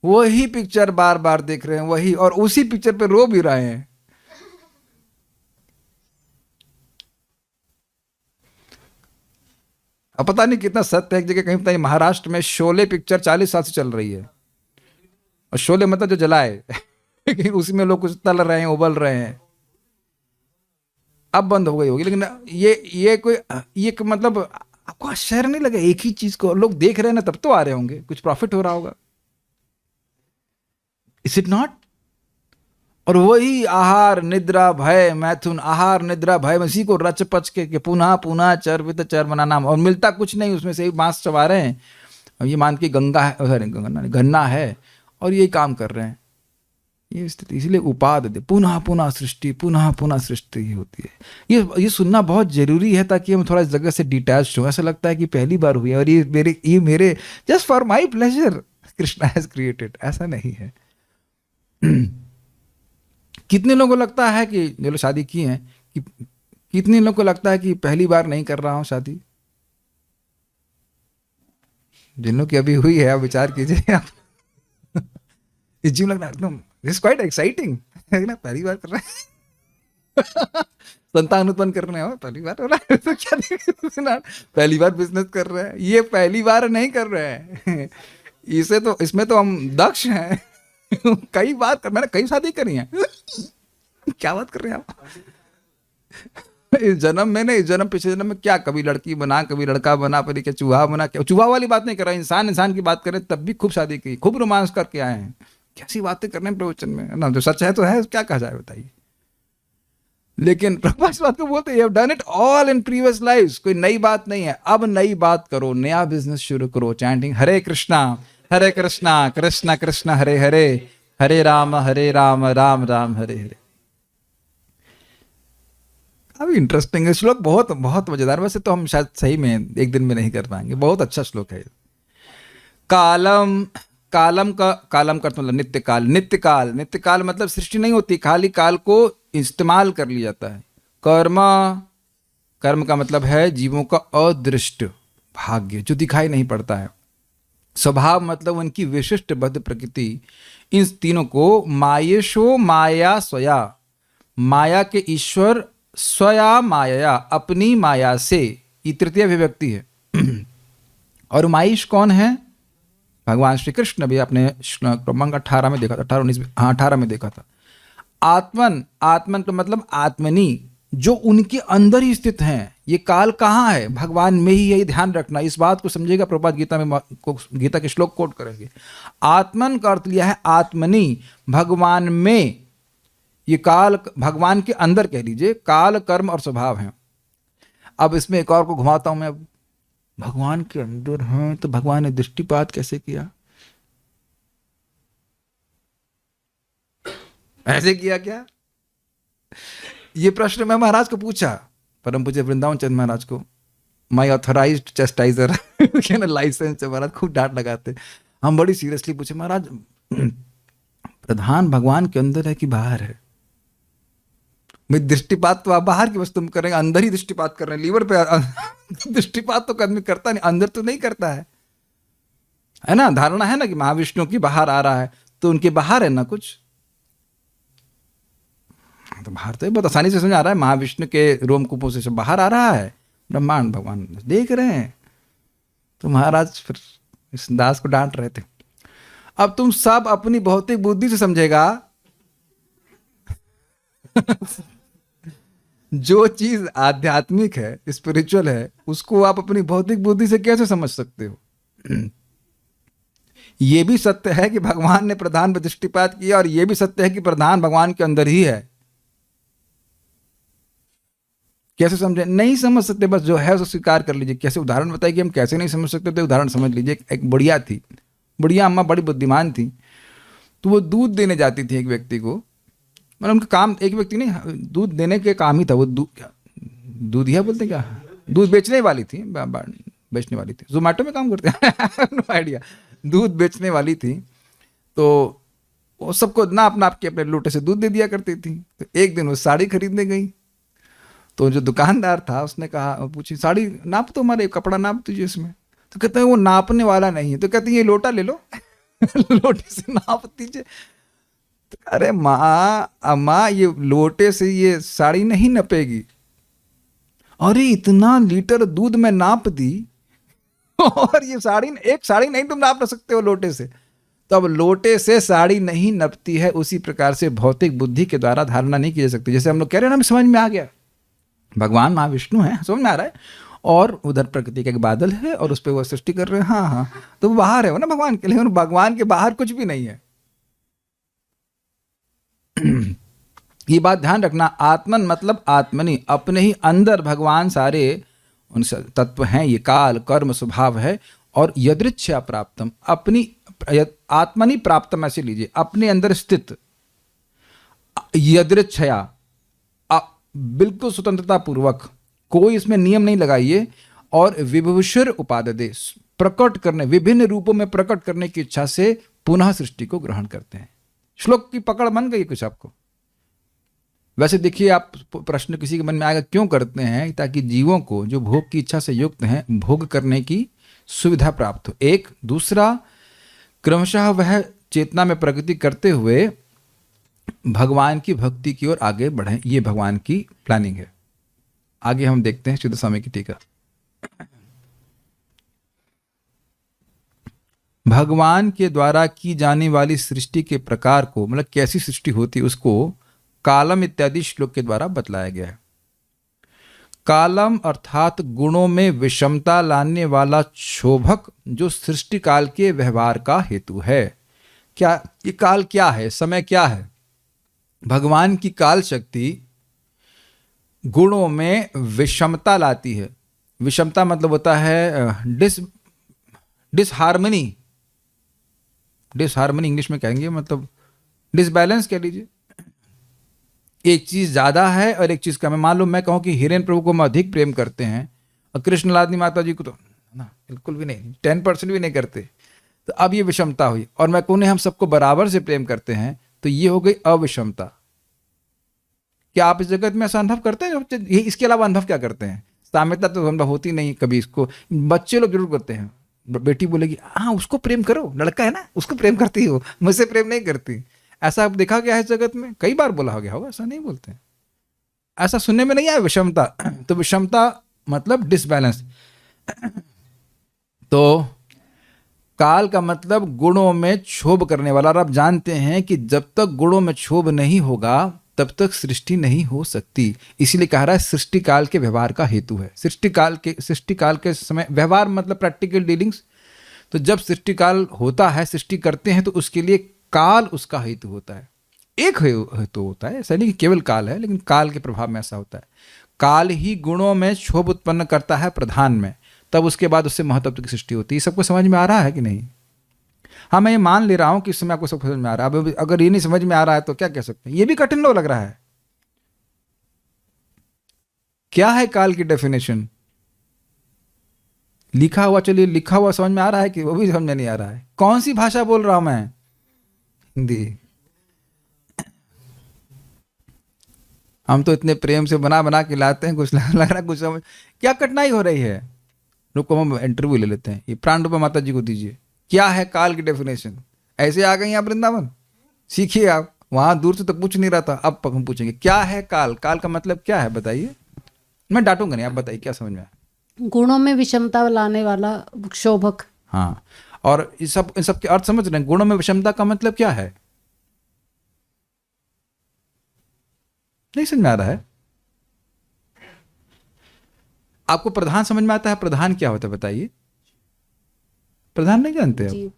S1: वही पिक्चर बार बार देख रहे हैं, वही, और उसी पिक्चर पे रो भी रहे हैं। अब पता नहीं कितना सत्य है, एक जगह कहीं पता नहीं महाराष्ट्र में शोले पिक्चर 40 साल से चल रही है। और शोले मतलब जो जलाए लेकिन उसमें लोग कुछ तल रहे हैं, उबल रहे हैं। अब बंद हो गई होगी, लेकिन ये मतलब आपको आश्चर्य नहीं लगे? एक ही चीज को लोग देख रहे हैं ना, तब तो आ रहे होंगे, कुछ प्रॉफिट हो रहा होगा। Is it not? और वही आहार निद्रा भय मैथुन, आहार निद्रा भय, इसी को रच पच के पुनः पुनः चर्वित चर्मना नाम, और मिलता कुछ नहीं, उसमें से ही मांस चबा रहे हैं। और ये मान के गंगा है, सॉरी गंगा गन्ना है, और ये काम कर रहे हैं। ये स्थिति, इसलिए उपाद दे, पुनः पुनः सृष्टि, पुनः पुनः सृष्टि ही होती है। ये सुनना बहुत जरूरी है, ताकि हम थोड़ा इस जगह से डिटैच हो। ऐसा लगता है कि पहली बार हुई है, और ये मेरे just for my pleasure Krishna has created, ऐसा नहीं है। कितने लोगों को लगता है कि जो लोग शादी की हैं, कि कितने लोगों को लगता है कि पहली बार नहीं कर रहा हूं शादी? जिन लोग की अभी हुई है, आप विचार कीजिए। इस जीवन लग रहा है एकदम, दिस क्वाइट एक्साइटिंग है ना, पहली बार कर रहे हैं। संतान उत्पन्न कर रहे हो, पहली बार हो रहा है, तो क्या देखना, पहली बार बिजनेस कर रहे हैं, ये पहली बार नहीं कर रहे हैं। इसे तो, इसमें तो हम दक्ष हैं। कई बार मैंने कई शादी करी है। क्या बात कर रहे हैं आप? इस जन्म में नहीं, इस जन्म पिछले जन्म में क्या, कभी लड़की बना, कभी लड़का बना, फिर क्या चूहा बना, क्या चूहा वाली बात नहीं कर रहा, इंसान की बात करें, तब भी खूब शादी की, खूब रोमांस करके आए हैं। कैसी बातें कर रहे हैं प्रवचन में ना, जो सच है तो है, क्या कहा जाए बताइए। लेकिन प्रभुपाद इस बात को बोलते, you have done it all in previous lives, कोई नई बात नहीं है, अब नई बात करो, नया बिजनेस शुरू करो। चैंटिंग हरे कृष्णा कृष्णा कृष्णा हरे हरे, हरे राम राम राम हरे हरे। काफी इंटरेस्टिंग है श्लोक, बहुत बहुत मजेदार। वैसे तो हम शायद सही में एक दिन में नहीं कर पाएंगे, बहुत अच्छा श्लोक है। कालम, कालम का मतलब नित्य काल, नित्य काल मतलब सृष्टि नहीं होती, खाली काल को इस्तेमाल कर लिया जाता है। कर्म का मतलब है जीवों का अदृष्ट भाग्य, जो दिखाई नहीं पड़ता है। स्वभाव मतलब उनकी विशिष्ट बद्ध प्रकृति। इन तीनों को मायेशो माया स्वया, माया के ईश्वर, स्वया माया, अपनी माया से, ये तृतीय विभक्ति है। और माईश कौन है? भगवान श्री कृष्ण। भी आपने क्रमांक 18 में देखा था, 18 19 हाँ 18 में देखा था। आत्मन का मतलब आत्मनी, जो उनके अंदर ही स्थित हैं। ये काल कहाँ है? भगवान में ही, यही ध्यान रखना। इस बात को समझेगा प्रभुपाद गीता के श्लोक कोट करेंगे। आत्मन का अर्थ लिया है आत्मनी, भगवान में। ये काल भगवान के अंदर कह लीजिए, काल कर्म और स्वभाव है। अब इसमें एक और को घुमाता हूं मैं। अब भगवान के अंदर हैं तो भगवान ने दृष्टिपात कैसे किया? ऐसे किया क्या? ये प्रश्न मैं महाराज को पूछा, परम पूज्य वृंदावन चंद महाराज को, माई ऑथराइज्ड चेस्टाइजर, लाइसेंस है महाराज, खूब डांट लगाते। हम बड़ी सीरियसली पूछे, महाराज प्रधान भगवान के अंदर है कि बाहर है? मैं दृष्टिपात तो आप बाहर की वस्तु में करेंगे, अंदर ही दृष्टिपात कर रहे हैं, लीवर पे दृष्टिपात तो आदमी करता नहीं, अंदर तो नहीं करता है ना। धारणा है ना कि महाविष्णु की बाहर आ रहा है, तो उनके बाहर है ना कुछ, तो बाहर तो बहुत आसानी से समझ आ रहा है, महाविष्णु के रोमकूपों से बाहर आ रहा है ब्रह्मांड, भगवान देख रहे हैं। तो महाराज फिर इस दास को डांट रहे थे, अब तुम सब अपनी भौतिक बुद्धि से समझेगा। जो चीज आध्यात्मिक है, स्पिरिचुअल है, उसको आप अपनी भौतिक बुद्धि से कैसे समझ सकते हो? यह भी सत्य है कि भगवान ने प्रधान पर दृष्टिपात किया, और यह भी सत्य है कि प्रधान भगवान के अंदर ही है। कैसे समझे? नहीं समझ सकते, बस जो है उसको स्वीकार कर लीजिए। कैसे? उदाहरण बताइए कि हम कैसे नहीं समझ सकते, तो उदाहरण समझ लीजिए। एक बुढ़िया थी, बुढ़िया अम्मा बड़ी बुद्धिमान थी, तो वो दूध देने जाती थी एक व्यक्ति को। मतलब उनका काम, एक व्यक्ति नहीं, दूध देने के काम ही था वो। दूधिया बोलते क्या, दूध बेचने वाली थी, बेचने वाली थी, जोमेटो में काम करते हैं। No idea. दूध बेचने वाली थी, तो वो सबको नाप नाप के अपने लोटे से दूध दे दिया करती थी। तो एक दिन वो साड़ी खरीदने गई, तो जो दुकानदार था उसने कहा, पूछी साड़ी नाप तो, हमारे कपड़ा नाप दीजिए इसमें। तो कहते हैं वो नापने वाला नहीं है। तो कहते हैं ये लोटा ले लो, लोटे से नाप दीजिए। तो अरे माँ अम्मा, ये लोटे से ये साड़ी नहीं नपेगी। अरे इतना लीटर दूध में नाप दी, और ये साड़ी, एक साड़ी नहीं तुम नाप सकते हो लोटे से। तब लोटे से साड़ी नहीं नपती है, उसी प्रकार से भौतिक बुद्धि के द्वारा धारणा नहीं की जा सकती। जैसे हम लोग कह रहे हैं ना, हमें समझ में आ गया भगवान महाविष्णु है, समझ में आ रहा है, और उधर प्रकृति का एक बादल है और उस पर वो सृष्टि कर रहे हैं, हाँ हाँ, तो वो बाहर है वो ना भगवान के, लेकिन भगवान के बाहर कुछ भी नहीं है। ये बात ध्यान रखना, आत्मन मतलब आत्मनि, अपने ही अंदर भगवान सारे उन तत्व हैं, ये काल कर्म स्वभाव है। और यदृच्छया प्राप्तम, अपनी आत्मनि प्राप्तम ऐसे लीजिए, अपने अंदर स्थित, यदृच्छया बिल्कुल स्वतंत्रता पूर्वक, कोई इसमें नियम नहीं लगाइए। और विभुषुर उपाददे, प्रकट करने, विभिन्न रूपों में प्रकट करने की इच्छा से पुनः सृष्टि को ग्रहण करते हैं। श्लोक की पकड़ बन गई कुछ आपको? वैसे देखिए, आप प्रश्न किसी के मन में आएगा क्यों करते हैं, ताकि जीवों को जो भोग की इच्छा से युक्त हैं भोग करने की सुविधा प्राप्त हो। एक दूसरा, क्रमशः वह चेतना में प्रगति करते हुए भगवान की भक्ति की ओर आगे बढ़ें, ये भगवान की प्लानिंग है। आगे हम देखते हैं शुद्ध स्वामी की टीका। भगवान के द्वारा की जाने वाली सृष्टि के प्रकार को, मतलब कैसी सृष्टि होती है, उसको कालम इत्यादि श्लोक के द्वारा बतलाया गया है। कालम अर्थात गुणों में विषमता लाने वाला क्षोभक, जो सृष्टि काल के व्यवहार का हेतु है। क्या ये काल क्या है, समय क्या है? भगवान की काल शक्ति गुणों में विषमता लाती है। विषमता मतलब होता है डिसहार्मनी, डिसहार्मनी इंग्लिश में कहेंगे, मतलब डिसबैलेंस कह लीजिए। एक चीज ज्यादा है और एक चीज कम है। मान लो मैं कहूं कि हिरेन प्रभु को हम अधिक प्रेम करते हैं और कृष्णलादनी माता जी को तो ना बिल्कुल भी नहीं, 10% भी नहीं करते, तो अब ये विषमता हुई। और मैं कहूं हम सबको बराबर से प्रेम करते हैं, तो ये हो गई अविषमता। क्या आप इस जगत में ऐसा अनुभव करते हैं? ये इसके अलावा अनुभव क्या करते हैं? साम्यता तो अनुभव होती नहीं कभी। इसको बच्चे लोग जरूर करते हैं। बेटी बोलेगी हाँ उसको प्रेम करो, लड़का है ना, उसको प्रेम करती हो, मुझसे प्रेम नहीं करती। ऐसा देखा गया है जगत में, कई बार बोला हो गया होगा, ऐसा नहीं बोलते, ऐसा सुनने में नहीं आया विषमता। तो विषमता मतलब डिसबैलेंस। तो काल का मतलब गुणों में क्षोभ करने वाला। और आप जानते हैं कि जब तक गुणों में क्षोभ नहीं होगा तब तक सृष्टि नहीं हो सकती। इसीलिए कह रहा है सृष्टि काल के व्यवहार का हेतु है। सृष्टि काल के समय, व्यवहार मतलब प्रैक्टिकल डीलिंग्स। तो जब सृष्टि काल होता है, सृष्टि करते हैं, तो उसके लिए काल उसका हेतु होता है। एक हेतु होता है, ऐसा नहीं कि केवल काल है, लेकिन काल के प्रभाव में ऐसा होता है। काल ही गुणों में क्षोभ उत्पन्न करता है प्रधान में, तब उसके बाद उससे महत्व की सृष्टि होती है। सबको समझ में आ रहा है कि नहीं? हाँ, मैं ये मान ले रहा हूं कि इस समय आपको सब समझ में आ रहा है। अब अगर ये नहीं समझ में आ रहा है तो क्या कह सकते हैं? ये भी कठिन लग रहा है। क्या है काल की डेफिनेशन? लिखा हुआ, चलिए लिखा हुआ समझ में आ रहा है कि वो भी समझ में नहीं आ रहा है? कौन सी भाषा बोल रहा हूं मैं? हिंदी। हम तो इतने प्रेम से बना बना के लाते हैं, कुछ लग रहा है कुछ समझ। क्या कठिनाई हो रही है? रुको हम इंटरव्यू ले लेते हैं। ये प्राण रूपा माता जी को दीजिए। क्या है काल की डेफिनेशन? ऐसे आ गई आप वृंदावन, सीखिए आप। वहां दूर से तो पूछ नहीं रहा था, अब हम पूछेंगे क्या है काल। काल का मतलब क्या है बताइए? मैं डांटूंगा नहीं, आप बताइए क्या समझ में आया?
S3: गुणों में विषमता लाने वाला क्षोभक।
S1: हाँ, और इन सब के अर्थ समझ रहे हैं? गुणों में विषमता का मतलब क्या है? नहीं समझ में आ रहा है? आपको प्रधान समझ में आता है? प्रधान क्या होता है बताइए? प्रधान नहीं जानते आप?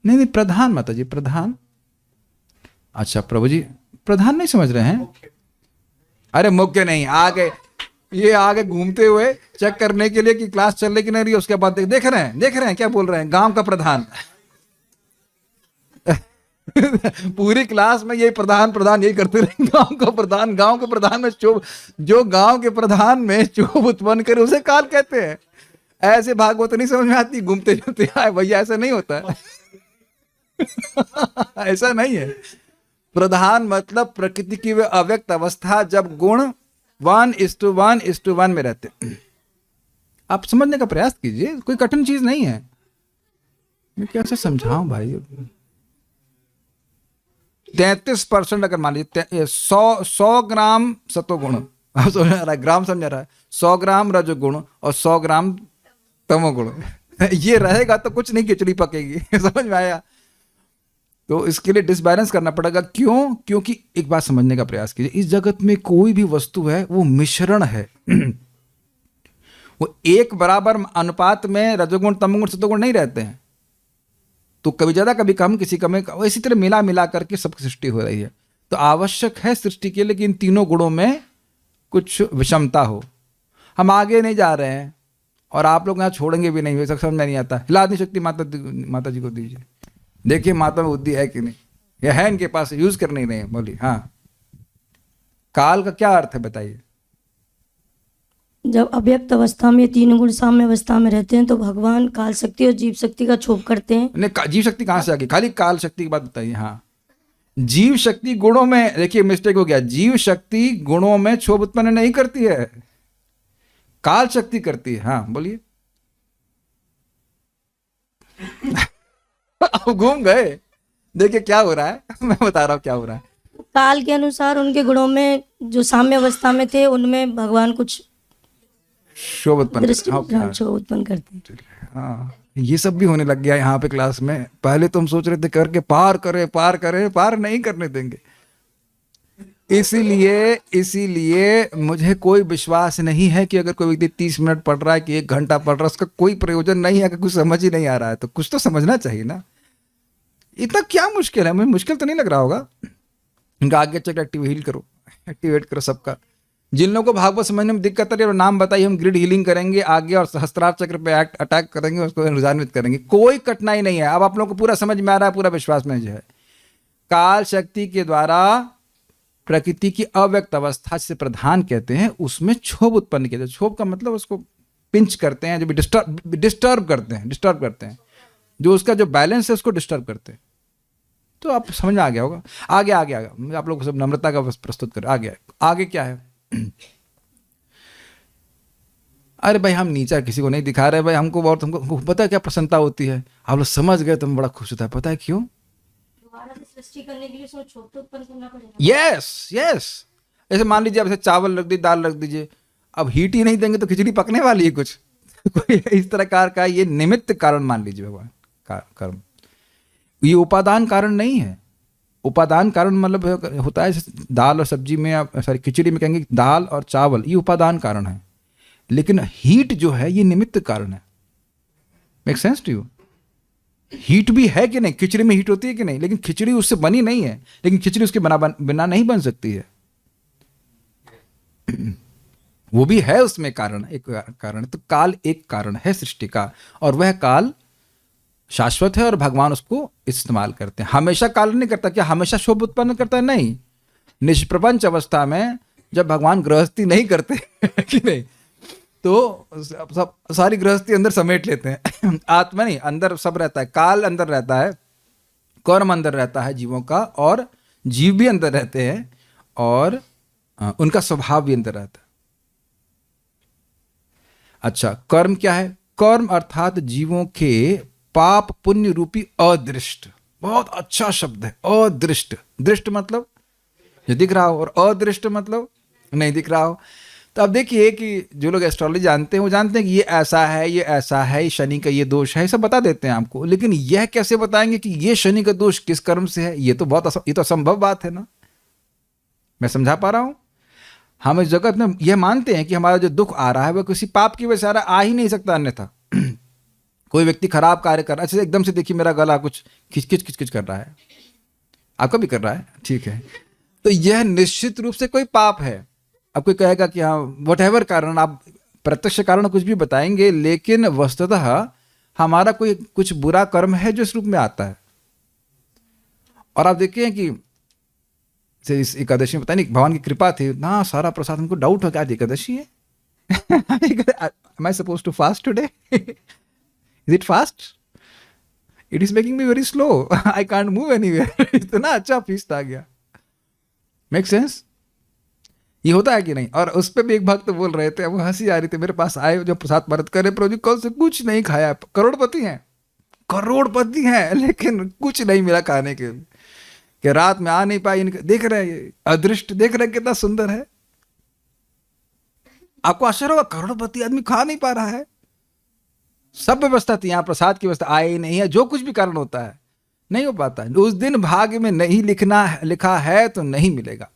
S1: नहीं, प्रधान माता जी, प्रधान। अच्छा प्रभु जी, प्रधान नहीं समझ रहे हैं? अरे मुख्य नहीं, आगे घूमते हुए चेक करने के लिए कि क्लास चल रही कि नहीं रही, उसके बाद देख रहे हैं क्या बोल रहे हैं। गांव का प्रधान। पूरी क्लास में ये प्रधान यही करते रहे। गांव का प्रधान में जो गांव के प्रधान में चोभ उत्पन्न करे उसे काल कहते हैं। ऐसे भागवत नहीं समझ में आती, घूमते जाते आए भैया, ऐसा नहीं होता है। ऐसा नहीं है। प्रधान मतलब प्रकृति की वे अव्यक्त अवस्था जब गुण 1:1 में रहते। आप समझने का प्रयास कीजिए, कोई कठिन चीज नहीं है। मैं कैसे समझाऊं भाई? 33% अगर मान लीजिए 100 ग्राम सतोगुण, आप समझ रहा है, ग्राम समझ रहा है, 100 ग्राम रजोगुण और 100 ग्राम तमोगुण, ये रहेगा तो कुछ नहीं खिचड़ी पकेगी। समझ में आया? तो इसके लिए डिसबैलेंस करना पड़ेगा। क्यों? क्योंकि एक बात समझने का प्रयास कीजिए, इस जगत में कोई भी वस्तु है वो मिश्रण है। वो एक बराबर अनुपात में रजोगुण तमोगुण सतोगुण नहीं रहते हैं। तो कभी ज्यादा कभी कम, किसी कम, इसी तरह मिला मिला करके सबकी सृष्टि हो रही है। तो आवश्यक है सृष्टि के लिए कि इन तीनों गुणों में कुछ विषमता हो। हम आगे नहीं जा रहे हैं और आप लोग यहाँ छोड़ेंगे भी नहीं, वैसा समझ में नहीं आता। हिला दी शक्ति माता जी को दीजिए, देखिए माता में बुद्धि है कि नहीं, या है इनके पास, यूज कर नहीं रहे हैं। बोलिए। हाँ, काल का क्या अर्थ है बताइए।
S4: जब अव्यक्त अवस्था में तीन गुण साम्य अवस्था में रहते हैं तो भगवान काल शक्ति और जीव शक्ति का क्षोभ करते हैं।
S1: नहीं, जीव शक्ति कहाँ से आ गई? खाली काल शक्ति की बात बताइए। हाँ, जीव शक्ति गुणों में, देखिए मिस्टेक हो गया, जीव शक्ति गुणों में क्षोभ उत्पन्न नहीं करती है, काल शक्ति करती है। हाँ बोलिए। अब घूम गए, देखिए क्या हो रहा है। मैं बता रहा हूं क्या हो रहा है।
S4: काल के अनुसार उनके गुणों में जो साम्य अवस्था में थे उनमें भगवान कुछ
S1: क्षोभ उत्पन्न
S4: दृष्टि
S1: हाँ,
S4: क्षोभ उत्पन्न करते हैं।
S1: हाँ, ये सब भी होने लग गया यहाँ पे क्लास में। पहले तो हम सोच रहे थे करके पार नहीं करने देंगे। इसीलिए मुझे कोई विश्वास नहीं है कि अगर कोई व्यक्ति 30 मिनट पढ़ रहा है कि 1 घंटा पढ़ रहा है, उसका कोई प्रयोजन नहीं है। अगर कुछ समझ ही नहीं आ रहा है तो कुछ तो समझना चाहिए ना। इतना क्या मुश्किल है? मुझे मुश्किल तो नहीं लग रहा होगा। इनका आगे चेक एक्टिवेट करो सबका। जिन लोगों को भागवत समझने में दिक्कत है, नाम बताइए, हम ग्रिड हीलिंग करेंगे आगे और सहस्त्रार चक्र पे अटैक करेंगे, उसको रुझान्वित करेंगे। कोई कठिनाई नहीं है। अब आप लोगों को पूरा समझ में आ रहा है, पूरा विश्वास में जो है काल शक्ति के द्वारा प्रकृति की अव्यक्त अवस्था से प्रधान कहते हैं, उसमें क्षोभ उत्पन्न किया जाए। क्षोभ का मतलब उसको पिंच करते हैं, जो भी डिस्टर्ब करते हैं, जो उसका जो बैलेंस है उसको डिस्टर्ब करते हैं। तो आप समझ में आ गया होगा। आगे आप लोग सब नम्रता का प्रस्तुत करें। आगे क्या है? अरे भाई, हम नीचा किसी को नहीं दिखा रहे भाई, हमको पता है क्या प्रसन्नता होती है। आप लोग समझ गए तो बड़ा खुश होता है। पता है क्यों?
S4: सृष्टि करने के लिए उसमें क्षोभ तो उत्पन्न करना पड़ेगा।
S1: यस। ऐसे मान लीजिए आप चावल रख दीजिए, दाल रख दीजिए, अब हीट ही नहीं देंगे तो खिचड़ी पकने वाली है कुछ। कोई इस तरह का ये निमित्त कारण मान लीजिए भगवान का कर्म। ये उपादान कारण नहीं है। उपादान कारण मतलब होता है दाल और सब्जी में, आप सॉरी खिचड़ी में कहेंगे दाल और चावल, ये उपादान कारण है। लेकिन हीट जो है ये निमित्त कारण है। Make sense to you? Heat भी है कि नहीं? खिचड़ी में हीट होती है कि नहीं? लेकिन खिचड़ी उससे बनी नहीं है, लेकिन खिचड़ी उसके बिना नहीं बन सकती है। वो भी है उसमें कारण, एक कारण। तो काल एक कारण है सृष्टि का, और वह काल शाश्वत है और भगवान उसको इस्तेमाल करते हैं। हमेशा काल नहीं करता। क्या हमेशा क्षोभ उत्पन्न करता है? नहीं। निष्प्रपंच अवस्था में जब भगवान गृहस्थी नहीं करते कि नहीं, तो सब सारी गृहस्थी अंदर समेट लेते हैं। आत्मा नहीं, अंदर सब रहता है। काल अंदर रहता है, कर्म अंदर रहता है जीवों का, और जीव भी अंदर रहते हैं, और उनका स्वभाव भी अंदर रहता है। अच्छा, कर्म क्या है? कर्म अर्थात जीवों के पाप पुण्य रूपी अदृष्ट। बहुत अच्छा शब्द है, अदृष्ट। दृष्ट मतलब जो दिख रहा हो, और अदृष्ट मतलब नहीं दिख रहा हो। तो अब देखिए कि जो लोग एस्ट्रोलॉजी जानते हैं वो जानते हैं कि ये ऐसा है, ये ऐसा है, शनि का ये दोष है, ये सब बता देते हैं आपको। लेकिन यह कैसे बताएंगे कि ये शनि का दोष किस कर्म से है? ये तो असंभव बात है ना। मैं समझा पा रहा हूं? हम इस जगत में यह मानते हैं कि हमारा जो दुख आ रहा है वह किसी पाप की वजह से आ ही नहीं सकता, अन्यथा। कोई व्यक्ति खराब कार्य कर रहा है, एकदम से देखिए मेरा गला कुछ खिचखिच कर रहा है, आपका भी कर रहा है, ठीक है, तो यह निश्चित रूप से कोई पाप है। अब कोई कहेगा कि हाँ व्हाटएवर कारण, आप प्रत्यक्ष कारण कुछ भी बताएंगे, लेकिन वस्तुतः हमारा कोई कुछ बुरा कर्म है जो इस रूप में आता है। और आप देखिए कि इस एकादशी में पता नहीं भगवान की कृपा थी ना, सारा प्रसाद हमको डाउट हो गया आज एकादशी है। Am I supposed to fast today? Is it fast? It is making me very slow. I can't move anywhere. इतना अच्छा फीस्ट आ गया। Make sense? ये होता है कि नहीं? और उस पर भी एक भक्त बोल रहे थे, वो हंसी आ रही थी, मेरे पास आए जो प्रसाद व्रत करे, प्रभु जी कल से कुछ नहीं खाया, करोड़पति हैं लेकिन कुछ नहीं मिला खाने के लिए, कि रात में आ नहीं पाई। देख रहे हैं अदृष्ट, देख रहे हैं कितना सुंदर है। आपको आश्चर्य होगा, करोड़पति आदमी खा नहीं पा रहा है। सब व्यवस्था थी यहाँ, प्रसाद की व्यवस्था, आए ही नहीं है, जो कुछ भी कारण होता है, नहीं हो पाता है। उस दिन भाग्य में नहीं लिखा है तो नहीं मिलेगा।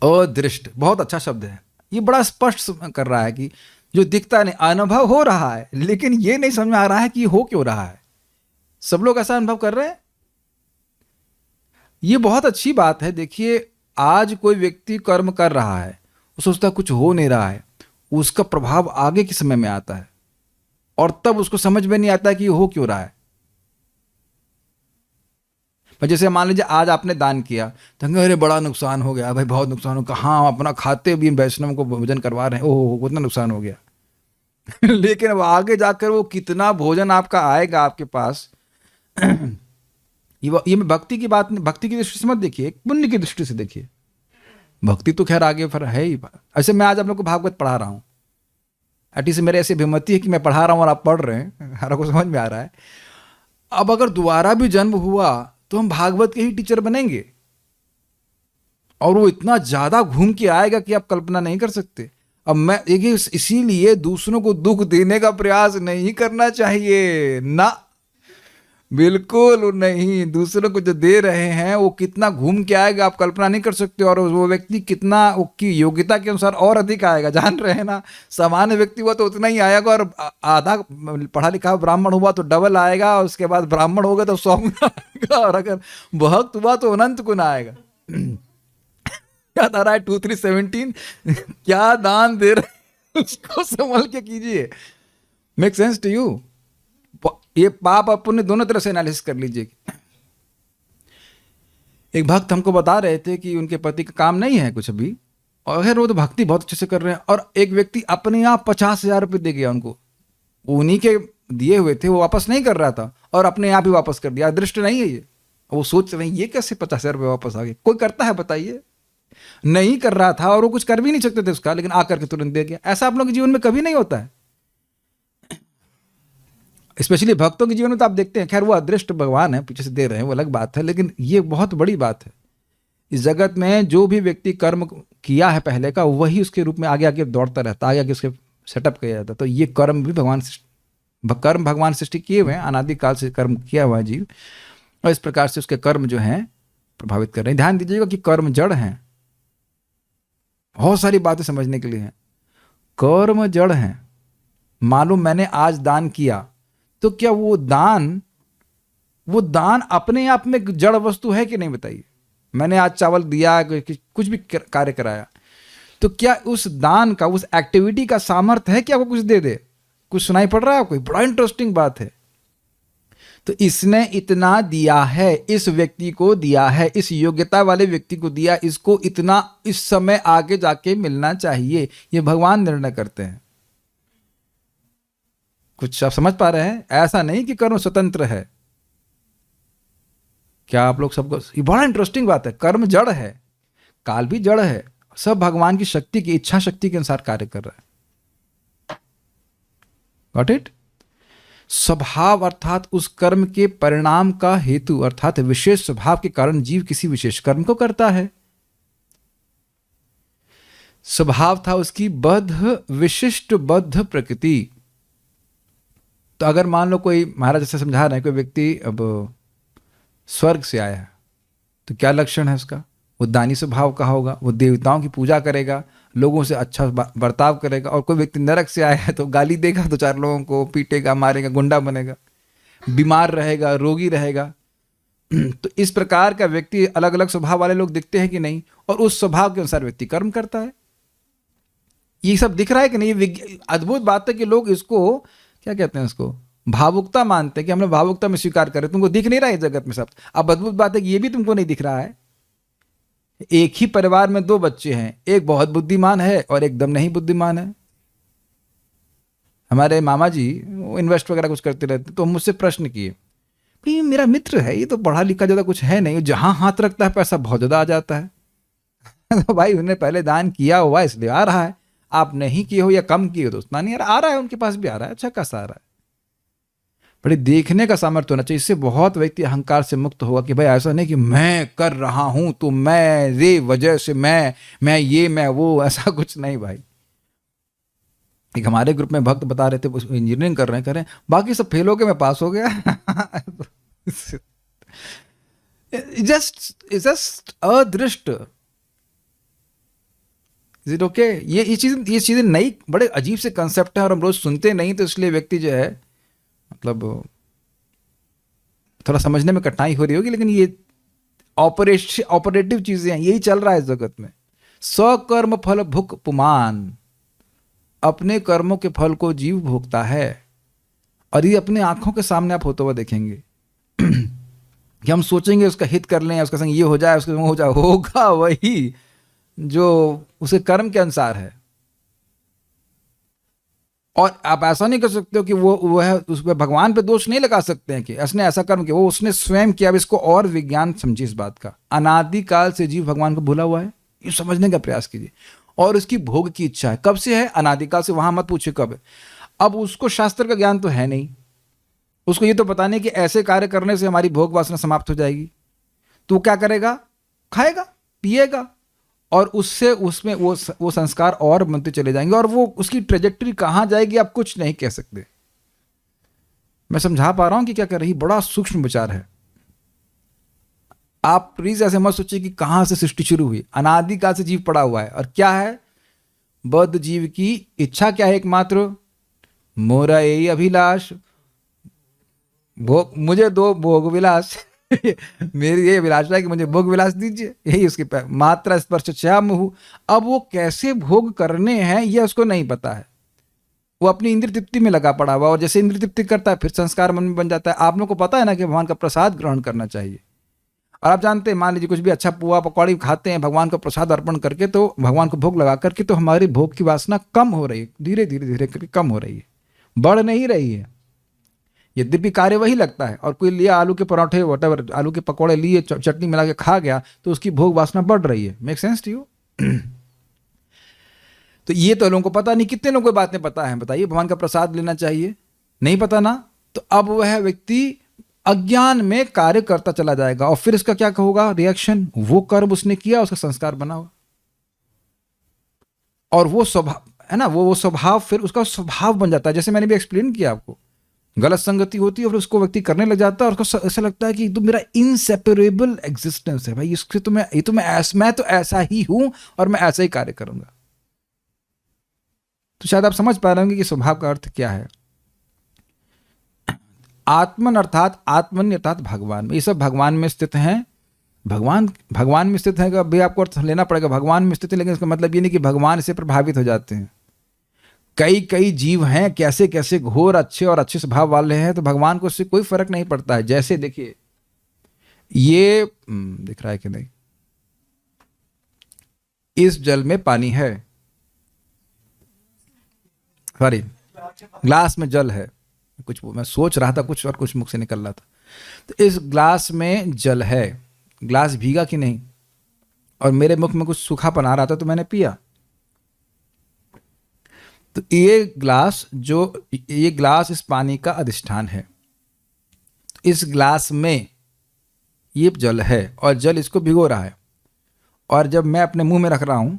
S1: अदृष्ट बहुत अच्छा शब्द है, ये बड़ा स्पष्ट कर रहा है कि जो दिखता नहीं, अनुभव हो रहा है लेकिन ये नहीं समझ में आ रहा है कि ये हो क्यों रहा है। सब लोग ऐसा अनुभव कर रहे हैं। ये बहुत अच्छी बात है। देखिए, आज कोई व्यक्ति कर्म कर रहा है, वो सोचता है कुछ हो नहीं रहा है, उसका प्रभाव आगे के समय में आता है और तब उसको समझ में नहीं आता है कि ये हो क्यों रहा है। जैसे मान लीजिए आज आपने दान किया तो अरे बड़ा नुकसान हो गया भाई, बहुत नुकसान हो गया, हाँ अपना खाते भी वैष्णव को भोजन करवा रहे हैं, ओह उतना नुकसान हो गया। लेकिन अब आगे जाकर वो कितना भोजन आपका आएगा आपके पास, ये मैं भक्ति की बात, भक्ति की दृष्टि से मत देखिए, पुण्य की दृष्टि से देखिए। भक्ति तो खैर आगे फिर है ही। ऐसे मैं आज आप लोग को भागवत पढ़ा रहा हूँ, एटलीस्ट मेरे ऐसी अभिमति है कि मैं पढ़ा रहा हूँ और आप पढ़ रहे हैं, हर को समझ में आ रहा है। अब अगर दोबारा भी जन्म हुआ तो हम भागवत के ही टीचर बनेंगे और वो इतना ज्यादा घूम के आएगा कि आप कल्पना नहीं कर सकते। अब मैं देखिए, इसीलिए दूसरों को दुख देने का प्रयास नहीं करना चाहिए ना, बिल्कुल नहीं। दूसरों को जो दे रहे हैं वो कितना घूम के आएगा आप कल्पना नहीं कर सकते, और वो व्यक्ति कितना उसकी योग्यता के अनुसार और अधिक आएगा, जान रहे हैं ना। सामान्य व्यक्ति हुआ तो उतना ही आएगा, और आधा पढ़ा लिखा ब्राह्मण हुआ तो डबल आएगा, और उसके बाद ब्राह्मण होगा तो 100 गुना आएगा, और अगर भक्त हुआ तो अनंत गुना आएगा। याद आ रहा है 2317 क्या दान दे रहे उसको संभल के कीजिए। Make sense to you? ये पाप और पुण्य दोनों तरह से एनालिसिस कर लीजिए। एक भक्त हमको बता रहे थे कि उनके पति का काम नहीं है कुछ अभी, और खैर वो तो भक्ति बहुत अच्छे से कर रहे हैं, और एक व्यक्ति अपने आप 50,000 रुपये दे गया उनको, उन्हीं के दिए हुए थे, वो वापस नहीं कर रहा था और अपने आप ही वापस कर दिया। दृष्ट नहीं है ये। वो सोच रहे हैं ये कैसे 50,000 रुपये वापस आ गए। कोई करता है बताइए? नहीं कर रहा था और वो कुछ कर भी नहीं सकते थे उसका, लेकिन आकर के तुरंत दे गया। ऐसा आप लोगों के जीवन में कभी नहीं होता है, स्पेशली भक्तों के जीवन में तो आप देखते हैं। खैर वो अदृष्ट भगवान है, पीछे से दे रहे हैं, वो अलग बात है, लेकिन ये बहुत बड़ी बात है। इस जगत में जो भी व्यक्ति कर्म किया है पहले का, वही उसके रूप में आगे आगे दौड़ता रहता है, आगे आगे उसके सेटअप किया जाता है। तो ये कर्म भी भगवान सृष्टि किए हुए हैं, अनादिकाल से कर्म किया हुआ है जीव, और इस प्रकार से उसके कर्म जो हैं प्रभावित कर रहे हैं। ध्यान दीजिएगा कि कर्म जड़ हैं। बहुत सारी बातें समझने के लिए हैं। कर्म जड़ हैं। मालूम मैंने आज दान किया, तो क्या वो दान अपने आप में जड़ वस्तु है कि नहीं बताइए? मैंने आज चावल दिया, कुछ भी कार्य कराया, तो क्या उस दान का, उस एक्टिविटी का सामर्थ्य है कि आपको कुछ दे दे? कुछ सुनाई पड़ रहा है आपको? बड़ा इंटरेस्टिंग बात है। तो इसने इतना दिया है, इस व्यक्ति को दिया है, इस योग्यता वाले व्यक्ति को दिया, इसको इतना इस समय आगे जाके मिलना चाहिए। ये भगवान निर्णय करते हैं। कुछ आप समझ पा रहे हैं? ऐसा नहीं कि कर्म स्वतंत्र है। क्या आप लोग सबको, ये बड़ा इंटरेस्टिंग बात है। कर्म जड़ है, काल भी जड़ है, सब भगवान की शक्ति की इच्छा शक्ति के अनुसार कार्य कर रहा है। Got it? स्वभाव अर्थात उस कर्म के परिणाम का हेतु, अर्थात विशेष स्वभाव के कारण जीव किसी विशेष कर्म को करता है। स्वभाव था उसकी बद्ध, विशिष्ट बद्ध प्रकृति। तो अगर मान लो कोई, महाराज जैसे समझा रहे हैं, कोई व्यक्ति अब स्वर्ग से आया है, तो क्या लक्षण है उसका? वो दानी स्वभाव का होगा, वो देवताओं की पूजा करेगा, लोगों से अच्छा बर्ताव करेगा। और कोई व्यक्ति नरक से आया है तो गाली देगा, तो 4 लोगों को पीटेगा, मारेगा, गुंडा बनेगा, बीमार रहेगा, रोगी रहेगा। तो इस प्रकार का व्यक्ति, अलग अलग स्वभाव वाले लोग दिखते हैं कि नहीं, और उस स्वभाव के अनुसार व्यक्ति कर्म करता है। ये सब दिख रहा है कि नहीं? ये अद्भुत बात है कि लोग इसको क्या कहते हैं, उसको भावुकता मानते हैं कि हमने भावुकता में स्वीकार करें। तुमको दिख नहीं रहा है जगत में सब। अब अद्भुत बात है कि ये भी तुमको नहीं दिख रहा है। एक ही परिवार में 2 बच्चे हैं, एक बहुत बुद्धिमान है और एकदम नहीं बुद्धिमान है। हमारे मामा जी वो इन्वेस्ट वगैरह कुछ करते रहते, तो मुझसे प्रश्न किए, भाई मेरा मित्र है, ये तो पढ़ा लिखा ज़्यादा कुछ है नहीं, जहां हाथ रखता है पैसा बहुत ज़्यादा आ जाता है। तो भाई उन्हें पहले दान किया हुआ इसलिए आ रहा है, आप नहीं किए हो या कम किए हो तो उतना नहीं आ रहा है। उनके पास भी आ रहा है, अच्छा खासा आ रहा है। बड़े देखने का सामर्थ्य होना चाहिए। इससे बहुत व्यक्ति अहंकार से मुक्त होगा कि भाई ऐसा नहीं कि मैं कर रहा हूं तो मेरे वजह से मैं ये मैं वो, ऐसा कुछ नहीं भाई। एक हमारे ग्रुप में भक्त बता रहे थे, इंजीनियरिंग कर रहे हैं, बाकी सब फेल हो गए, मैं पास हो गया। जस्ट अदृष्ट। Is it okay? ये चीजें नई, बड़े अजीब से कंसेप्ट है और हम रोज सुनते नहीं, तो इसलिए व्यक्ति जो है मतलब थोड़ा समझने में कठिनाई हो रही होगी, लेकिन ये ऑपरेटिव चीजें हैं, यही चल रहा है इस जगत में। स्वकर्म फल भुक पुमान, अपने कर्मों के फल को जीव भोगता है, और ये अपने आंखों के सामने आप होते हुए देखेंगे। कि हम सोचेंगे उसका हित कर लें, उसका संग ये हो जाए, उसके संग हो जाए, होगा वही जो उसके कर्म के अनुसार है। और आप ऐसा नहीं कर सकते हो कि वो है, उस पर भगवान पे दोष नहीं लगा सकते हैं कि उसने ऐसा कर्म किया, वो उसने स्वयं किया। अब इसको और विज्ञान समझिए इस बात का। अनादिकाल से जीव भगवान को भूला हुआ है, ये समझने का प्रयास कीजिए। और उसकी भोग की इच्छा है, कब से है? अनादिकाल से। वहां मत पूछिए कब है। अब उसको शास्त्र का ज्ञान तो है नहीं, उसको ये तो पता नहीं कि ऐसे कार्य करने से हमारी भोग वासना समाप्त हो जाएगी। तो क्या करेगा? खाएगा, पिएगा, और उससे उसमें वो संस्कार और बनते चले जाएंगे, और वो उसकी ट्रेजेक्टरी कहां जाएगी आप कुछ नहीं कह सकते। मैं समझा पा रहा हूं कि क्या कर रही? बड़ा सूक्ष्म विचार है। आप प्लीज ऐसे मत सोचिए कि कहां से सृष्टि शुरू हुई। अनादिकाल से जीव पड़ा हुआ है, और क्या है? बद्ध जीव की इच्छा क्या है? एकमात्र मोरा यही अभिलाष, भोग, मुझे दो भोग विलास। मेरी ये अभिलाषा है कि मुझे भोग विलास दीजिए, यही उसकी मात्रा स्पर्श श्याम हूं। अब वो कैसे भोग करने हैं ये उसको नहीं पता है। वो अपनी इंद्रिय तृप्ति में लगा पड़ा हुआ, और जैसे इंद्रिय तृप्ति करता है फिर संस्कार मन में बन जाता है। आप लोगों को पता है ना कि भगवान का प्रसाद ग्रहण करना चाहिए। और आप जानते हैं, मान लीजिए कुछ भी अच्छा पुआ पकौड़ी खाते हैं भगवान का प्रसाद अर्पण करके, तो भगवान को भोग लगा करके, तो हमारी भोग की वासना कम हो रही है, धीरे धीरे धीरे करके कम हो रही है, बढ़ नहीं रही है। यद्यपि कार्य वही लगता है। और कोई लिया आलू के पराठे, वटेवर, आलू के पकौड़े लिए, चटनी मिला के खा गया, तो उसकी भोग वासना बढ़ रही है। Make sense to you? तो ये तो लोगों को पता नहीं। कितने लोगों को बातें पता है बताइए? भगवान का प्रसाद लेना चाहिए, नहीं पता ना। तो अब वह व्यक्ति अज्ञान में कार्य करता चला जाएगा, और फिर इसका क्या होगा रिएक्शन? वो कर्म उसने किया, उसका संस्कार बना हुआ, और वो स्वभाव है ना, वो स्वभाव फिर उसका स्वभाव बन जाता है। जैसे मैंने भी एक्सप्लेन किया आपको, गलत संगति होती है और फिर उसको व्यक्ति करने लग जाता है, और उसको ऐसा लगता है कि तो मेरा इनसेपरेबल एग्जिस्टेंस है भाई, इसके तो मैं तो ऐसा ही हूं, और मैं ऐसा ही कार्य करूंगा। तो शायद आप समझ पा रहे होंगे कि स्वभाव का अर्थ क्या है। आत्मन अर्थात आत्मन्य अर्थात भगवान में, ये सब भगवान में स्थित हैं। भगवान में स्थित है का भी आपको अर्थ लेना पड़ेगा। भगवान में स्थित है, लेकिन इसका मतलब ये नहीं कि भगवान से प्रभावित हो जाते हैं। कई जीव हैं कैसे कैसे घोर अच्छे और अच्छे स्वभाव वाले हैं, तो भगवान को उससे कोई फर्क नहीं पड़ता है। जैसे देखिए, ये दिख रहा है कि नहीं, इस जल में पानी है, सॉरी ग्लास में जल है। कुछ मैं सोच रहा था कुछ और कुछ मुख से निकल रहा था। तो इस ग्लास में जल है, ग्लास भीगा कि नहीं, और मेरे मुख में कुछ सूखापन आ रहा था तो मैंने पिया। तो ये ग्लास इस पानी का अधिष्ठान है। इस ग्लास में ये जल है, और जल इसको भिगो रहा है, और जब मैं अपने मुंह में रख रहा हूं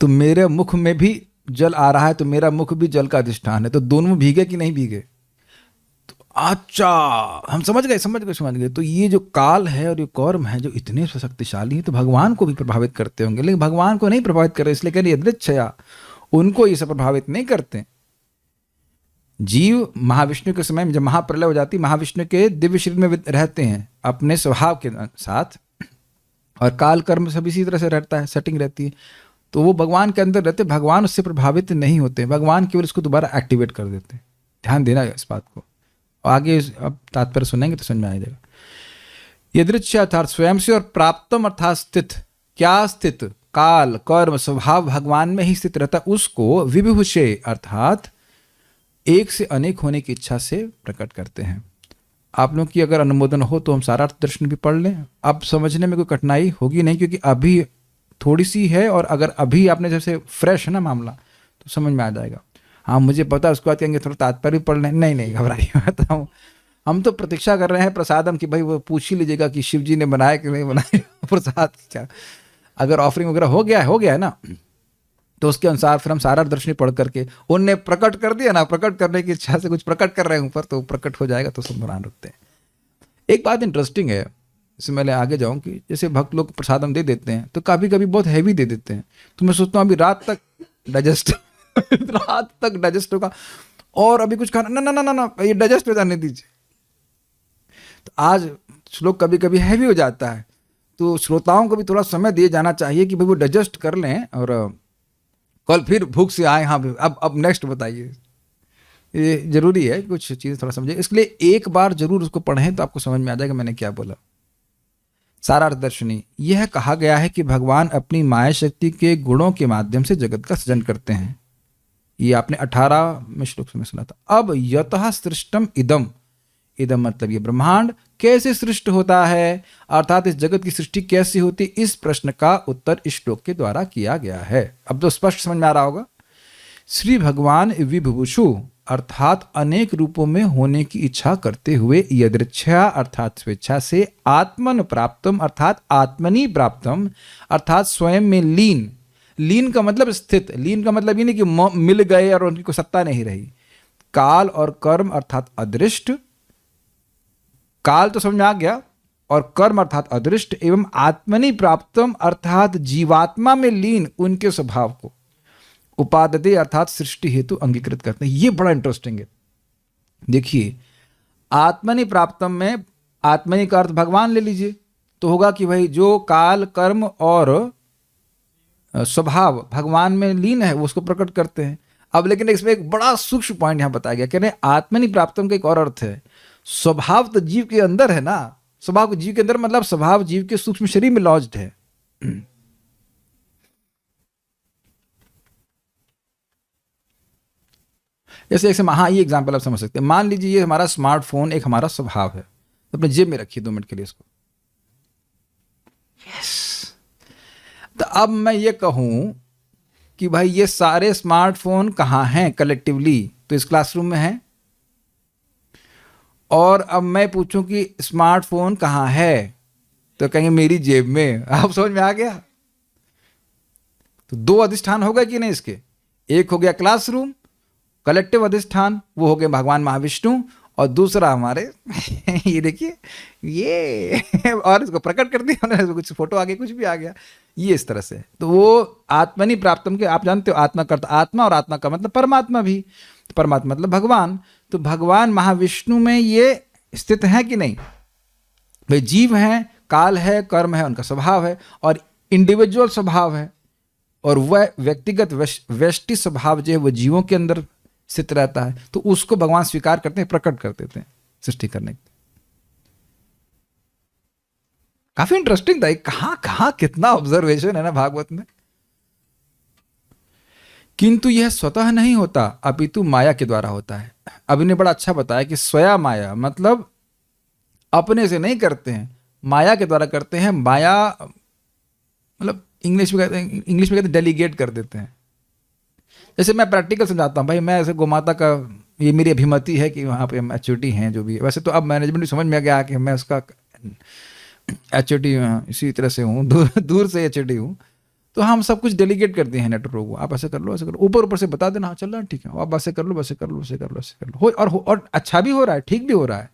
S1: तो मेरे मुख में भी जल आ रहा है, तो मेरा मुख भी जल का अधिष्ठान है। तो दोनों भीगे कि नहीं भीगे? तो अच्छा, हम समझ गए। तो ये जो काल है और ये कर्म है जो इतने शक्तिशाली हैं, तो भगवान को भी प्रभावित करते होंगे, लेकिन भगवान को नहीं प्रभावित कर रहे, इसलिए कह रही यदृच्छया, उनको ये सब प्रभावित नहीं करते। जीव महाविष्णु के समय में जब महाप्रलय हो जाती, महाविष्णु के दिव्य शरीर में रहते हैं अपने स्वभाव के साथ, और काल कर्म सब इसी तरह से रहता है, सेटिंग रहती है। तो वो भगवान के अंदर रहते, भगवान उससे प्रभावित नहीं होते, भगवान केवल इसको दोबारा एक्टिवेट कर देते। ध्यान देना इस बात को, आगे अब तात्पर्य सुनेंगे तो समझ में आ जाएगा। यदृच्छा अर्थात स्वयं से, और प्राप्तम अर्थात स्थित। क्या स्थित? काल कर्म स्वभाव भगवान में ही स्थित रहता, उसको विभुषे अर्थात एक से अनेक होने की इच्छा से प्रकट करते हैं। आप लोग की अगर अनुमोदन हो तो हम सारा दर्शन भी पढ़ लें। अब समझने में कोई कठिनाई होगी नहीं, क्योंकि अभी थोड़ी सी है, और अगर अभी आपने जैसे फ्रेश है ना मामला, तो समझ में आ जाएगा। हाँ मुझे पता है, उसके बाद कहेंगे थोड़ा तात्पर्य भी पढ़ लें। नहीं घबराइए मत, हम तो प्रतीक्षा कर रहे हैं प्रसादम की, भाई वो पूछ ही लीजिएगा कि शिव जी ने बनाया कि नहीं बनाया प्रसाद। क्या अगर ऑफरिंग वगैरह हो गया है ना, तो उसके अनुसार फिर हम सारा दर्शनी पढ़ करके उनने प्रकट कर दिया ना, प्रकट करने की इच्छा से कुछ प्रकट कर रहे हैं ऊपर, तो प्रकट हो जाएगा, तो सब ध्यान रखते हैं। एक बात इंटरेस्टिंग है, इसमें मैं आगे जाऊं कि जैसे भक्त लोग प्रसाद हम दे देते हैं तो कभी कभी बहुत हैवी दे देते हैं, तो मैं सोचता हूँ अभी रात तक डाइजेस्ट रात तक डाइजेस्ट होगा और अभी कुछ खाना, ना ना ना ना ना, ये डाइजेस्ट हो जाने दीजिए। तो आज श्लोक कभी कभी हैवी हो जाता है, तो श्रोताओं को भी थोड़ा समय दिया जाना चाहिए कि भाई वो डाइजेस्ट कर लें और कल फिर भूख से आए, हाँ अब नेक्स्ट बताइए। ये जरूरी है, कुछ चीज़ थोड़ा समझे, इसलिए एक बार जरूर उसको पढ़ें तो आपको समझ में आ जाएगा मैंने क्या बोला। सारार्थ दर्शनी, यह कहा गया है कि भगवान अपनी माया शक्ति के गुणों के माध्यम से जगत का सृजन करते हैं। ये आपने 18वें श्लोक में सुना था। अब यतः सृष्टम इदम, इदम मतलब ये ब्रह्मांड कैसे सृष्ट होता है, अर्थात इस जगत की सृष्टि कैसी होती, इस प्रश्न का उत्तर इस श्लोक के द्वारा किया गया है। अब तो स्पष्ट समझ में आ रहा होगा। श्री भगवान विभुषु अर्थात अनेक रूपों में होने की इच्छा करते हुए यदृच्छया अर्थात स्वेच्छा से आत्मन प्राप्तम अर्थात आत्मनि प्राप्तम अर्थात स्वयं में लीन, लीन का मतलब स्थित, लीन का मतलब ये नहीं कि मिल गए और उनकी कोई सत्ता नहीं रही। काल और कर्म अर्थात अदृष्ट, काल तो समझ में आ गया, और कर्म अर्थात अदृष्ट, एवं आत्मनि प्राप्तम अर्थात जीवात्मा में लीन उनके स्वभाव को उपादते अर्थात सृष्टि हेतु अंगीकृत करते हैं। ये बड़ा इंटरेस्टिंग है। देखिए आत्मनि प्राप्तम में आत्मनि का अर्थ भगवान ले लीजिए, तो होगा कि भाई जो काल कर्म और स्वभाव भगवान में लीन है वो उसको प्रकट करते हैं। अब लेकिन इसमें एक बड़ा सूक्ष्म पॉइंट यहां बताया गया, कह रहे आत्मनि प्राप्तम का एक और अर्थ है, स्वभाव तो जीव के अंदर है ना, स्वभाव जीव के अंदर मतलब स्वभाव जीव के सूक्ष्म शरीर में लॉज्ड है। जैसे हाँ ये एग्जांपल आप समझ सकते हैं। मान लीजिए ये हमारा स्मार्टफोन एक हमारा स्वभाव है, तो अपने जेब में रखिए 2 मिनट के लिए इसको। यस, तो अब मैं ये कहूं कि भाई ये सारे स्मार्टफोन कहाँ हैं कलेक्टिवली, तो इस क्लासरूम में हैं। और अब मैं पूछूं कि स्मार्टफोन कहाँ है, तो कहेंगे मेरी जेब में। आप समझ में आ गया? तो 2 अधिष्ठान हो गए कि नहीं इसके, एक हो गया क्लासरूम कलेक्टिव अधिष्ठान, वो हो गए भगवान महाविष्णु, और दूसरा हमारे ये देखिए ये और इसको प्रकट कर दिया, कुछ फोटो आ गई, कुछ भी आ गया, ये इस तरह से। तो वो आत्मनि प्राप्तम के आप जानते हो, आत्मा करता आत्मा, और आत्मा का मतलब परमात्मा भी, तो परमात्मा मतलब भगवान। तो भगवान महाविष्णु में ये स्थित है कि नहीं? वे जीव हैं, काल है, कर्म है, उनका स्वभाव है, और इंडिविजुअल स्वभाव है, और वह व्यक्तिगत व्यष्टि स्वभाव जो है वो जीवों के अंदर स्थित रहता है। तो उसको भगवान स्वीकार करते हैं, प्रकट कर देते हैं सृष्टि करने के। काफी इंटरेस्टिंग था, कहां कहां कितना ऑब्जर्वेशन है ना भागवत में। किंतु यह स्वतः नहीं होता, अपितु माया के द्वारा होता है। अभी ने बड़ा अच्छा बताया कि स्वया माया मतलब अपने से नहीं करते हैं, माया के द्वारा करते हैं। माया मतलब इंग्लिश में कहते हैं डेलीगेट कर देते हैं। जैसे मैं प्रैक्टिकल समझाता हूँ, भाई मैं ऐसे गोमाता का ये मेरी अभिमति है कि वहाँ पे एचओटी हैं जो भी है। वैसे तो अब मैनेजमेंट भी समझ में आ गया कि मैं उसका एचओटी इसी तरह से हूँ, दूर से एचओटी हूँ। तो हम सब कुछ डेलीगेट करते हैं नेटवर्क को, आप ऐसे कर लो, ऐसे कर लो, ऊपर ऊपर से बता देना, हाँ चल रहा है ठीक है, आप ऐसे कर लो, वैसे कर लो, वैसे कर लो, ऐसे कर लो, और अच्छा भी हो रहा है, ठीक भी हो रहा है।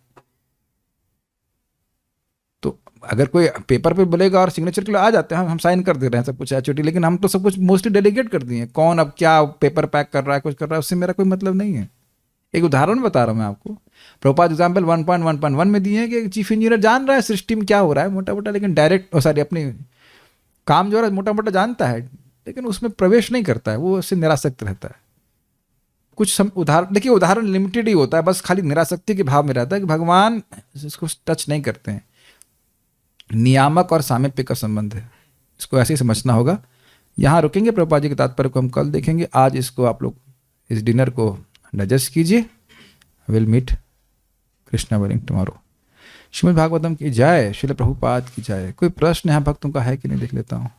S1: तो अगर कोई पेपर पे बोलेगा और सिग्नेचर के लिए आ जाते हैं, हम साइन कर दे रहे हैं सब कुछ एचओटी, लेकिन हम तो सब कुछ मोस्टली डेलीगेट कर दिए। कौन अब क्या पेपर पैक कर रहा है, कुछ कर रहा है, उससे मेरा कोई मतलब नहीं है। एक उदाहरण बता रहा हूं मैं आपको, प्रभुपाद एग्जाम्पल 1.1.1 में दिए हैं कि चीफ इंजीनियर जान रहा है सृष्टि में क्या हो रहा है मोटा मोटा, लेकिन डायरेक्ट अपनी काम जो है मोटा मोटा जानता है, लेकिन उसमें प्रवेश नहीं करता है, वो उससे निरासक्त रहता है। कुछ उदाहरण देखिए, उदाहरण लिमिटेड ही होता है, बस खाली निरासक्ति के भाव में रहता है कि भगवान इसको टच नहीं करते हैं। नियामक और सामीप्य का संबंध है, इसको ऐसे ही समझना होगा। यहाँ रुकेंगे, प्रभुपाद जी के तात्पर्य को हम कल देखेंगे। आज इसको आप लोग इस डिनर को डाइजेस्ट कीजिए। Will meet Krishna willing tomorrow. Srimad Bhagavatam की जय, श्रील प्रभुपाद की जय। कोई प्रश्न यहाँ भक्तों का है कि नहीं, देख लेता हूँ।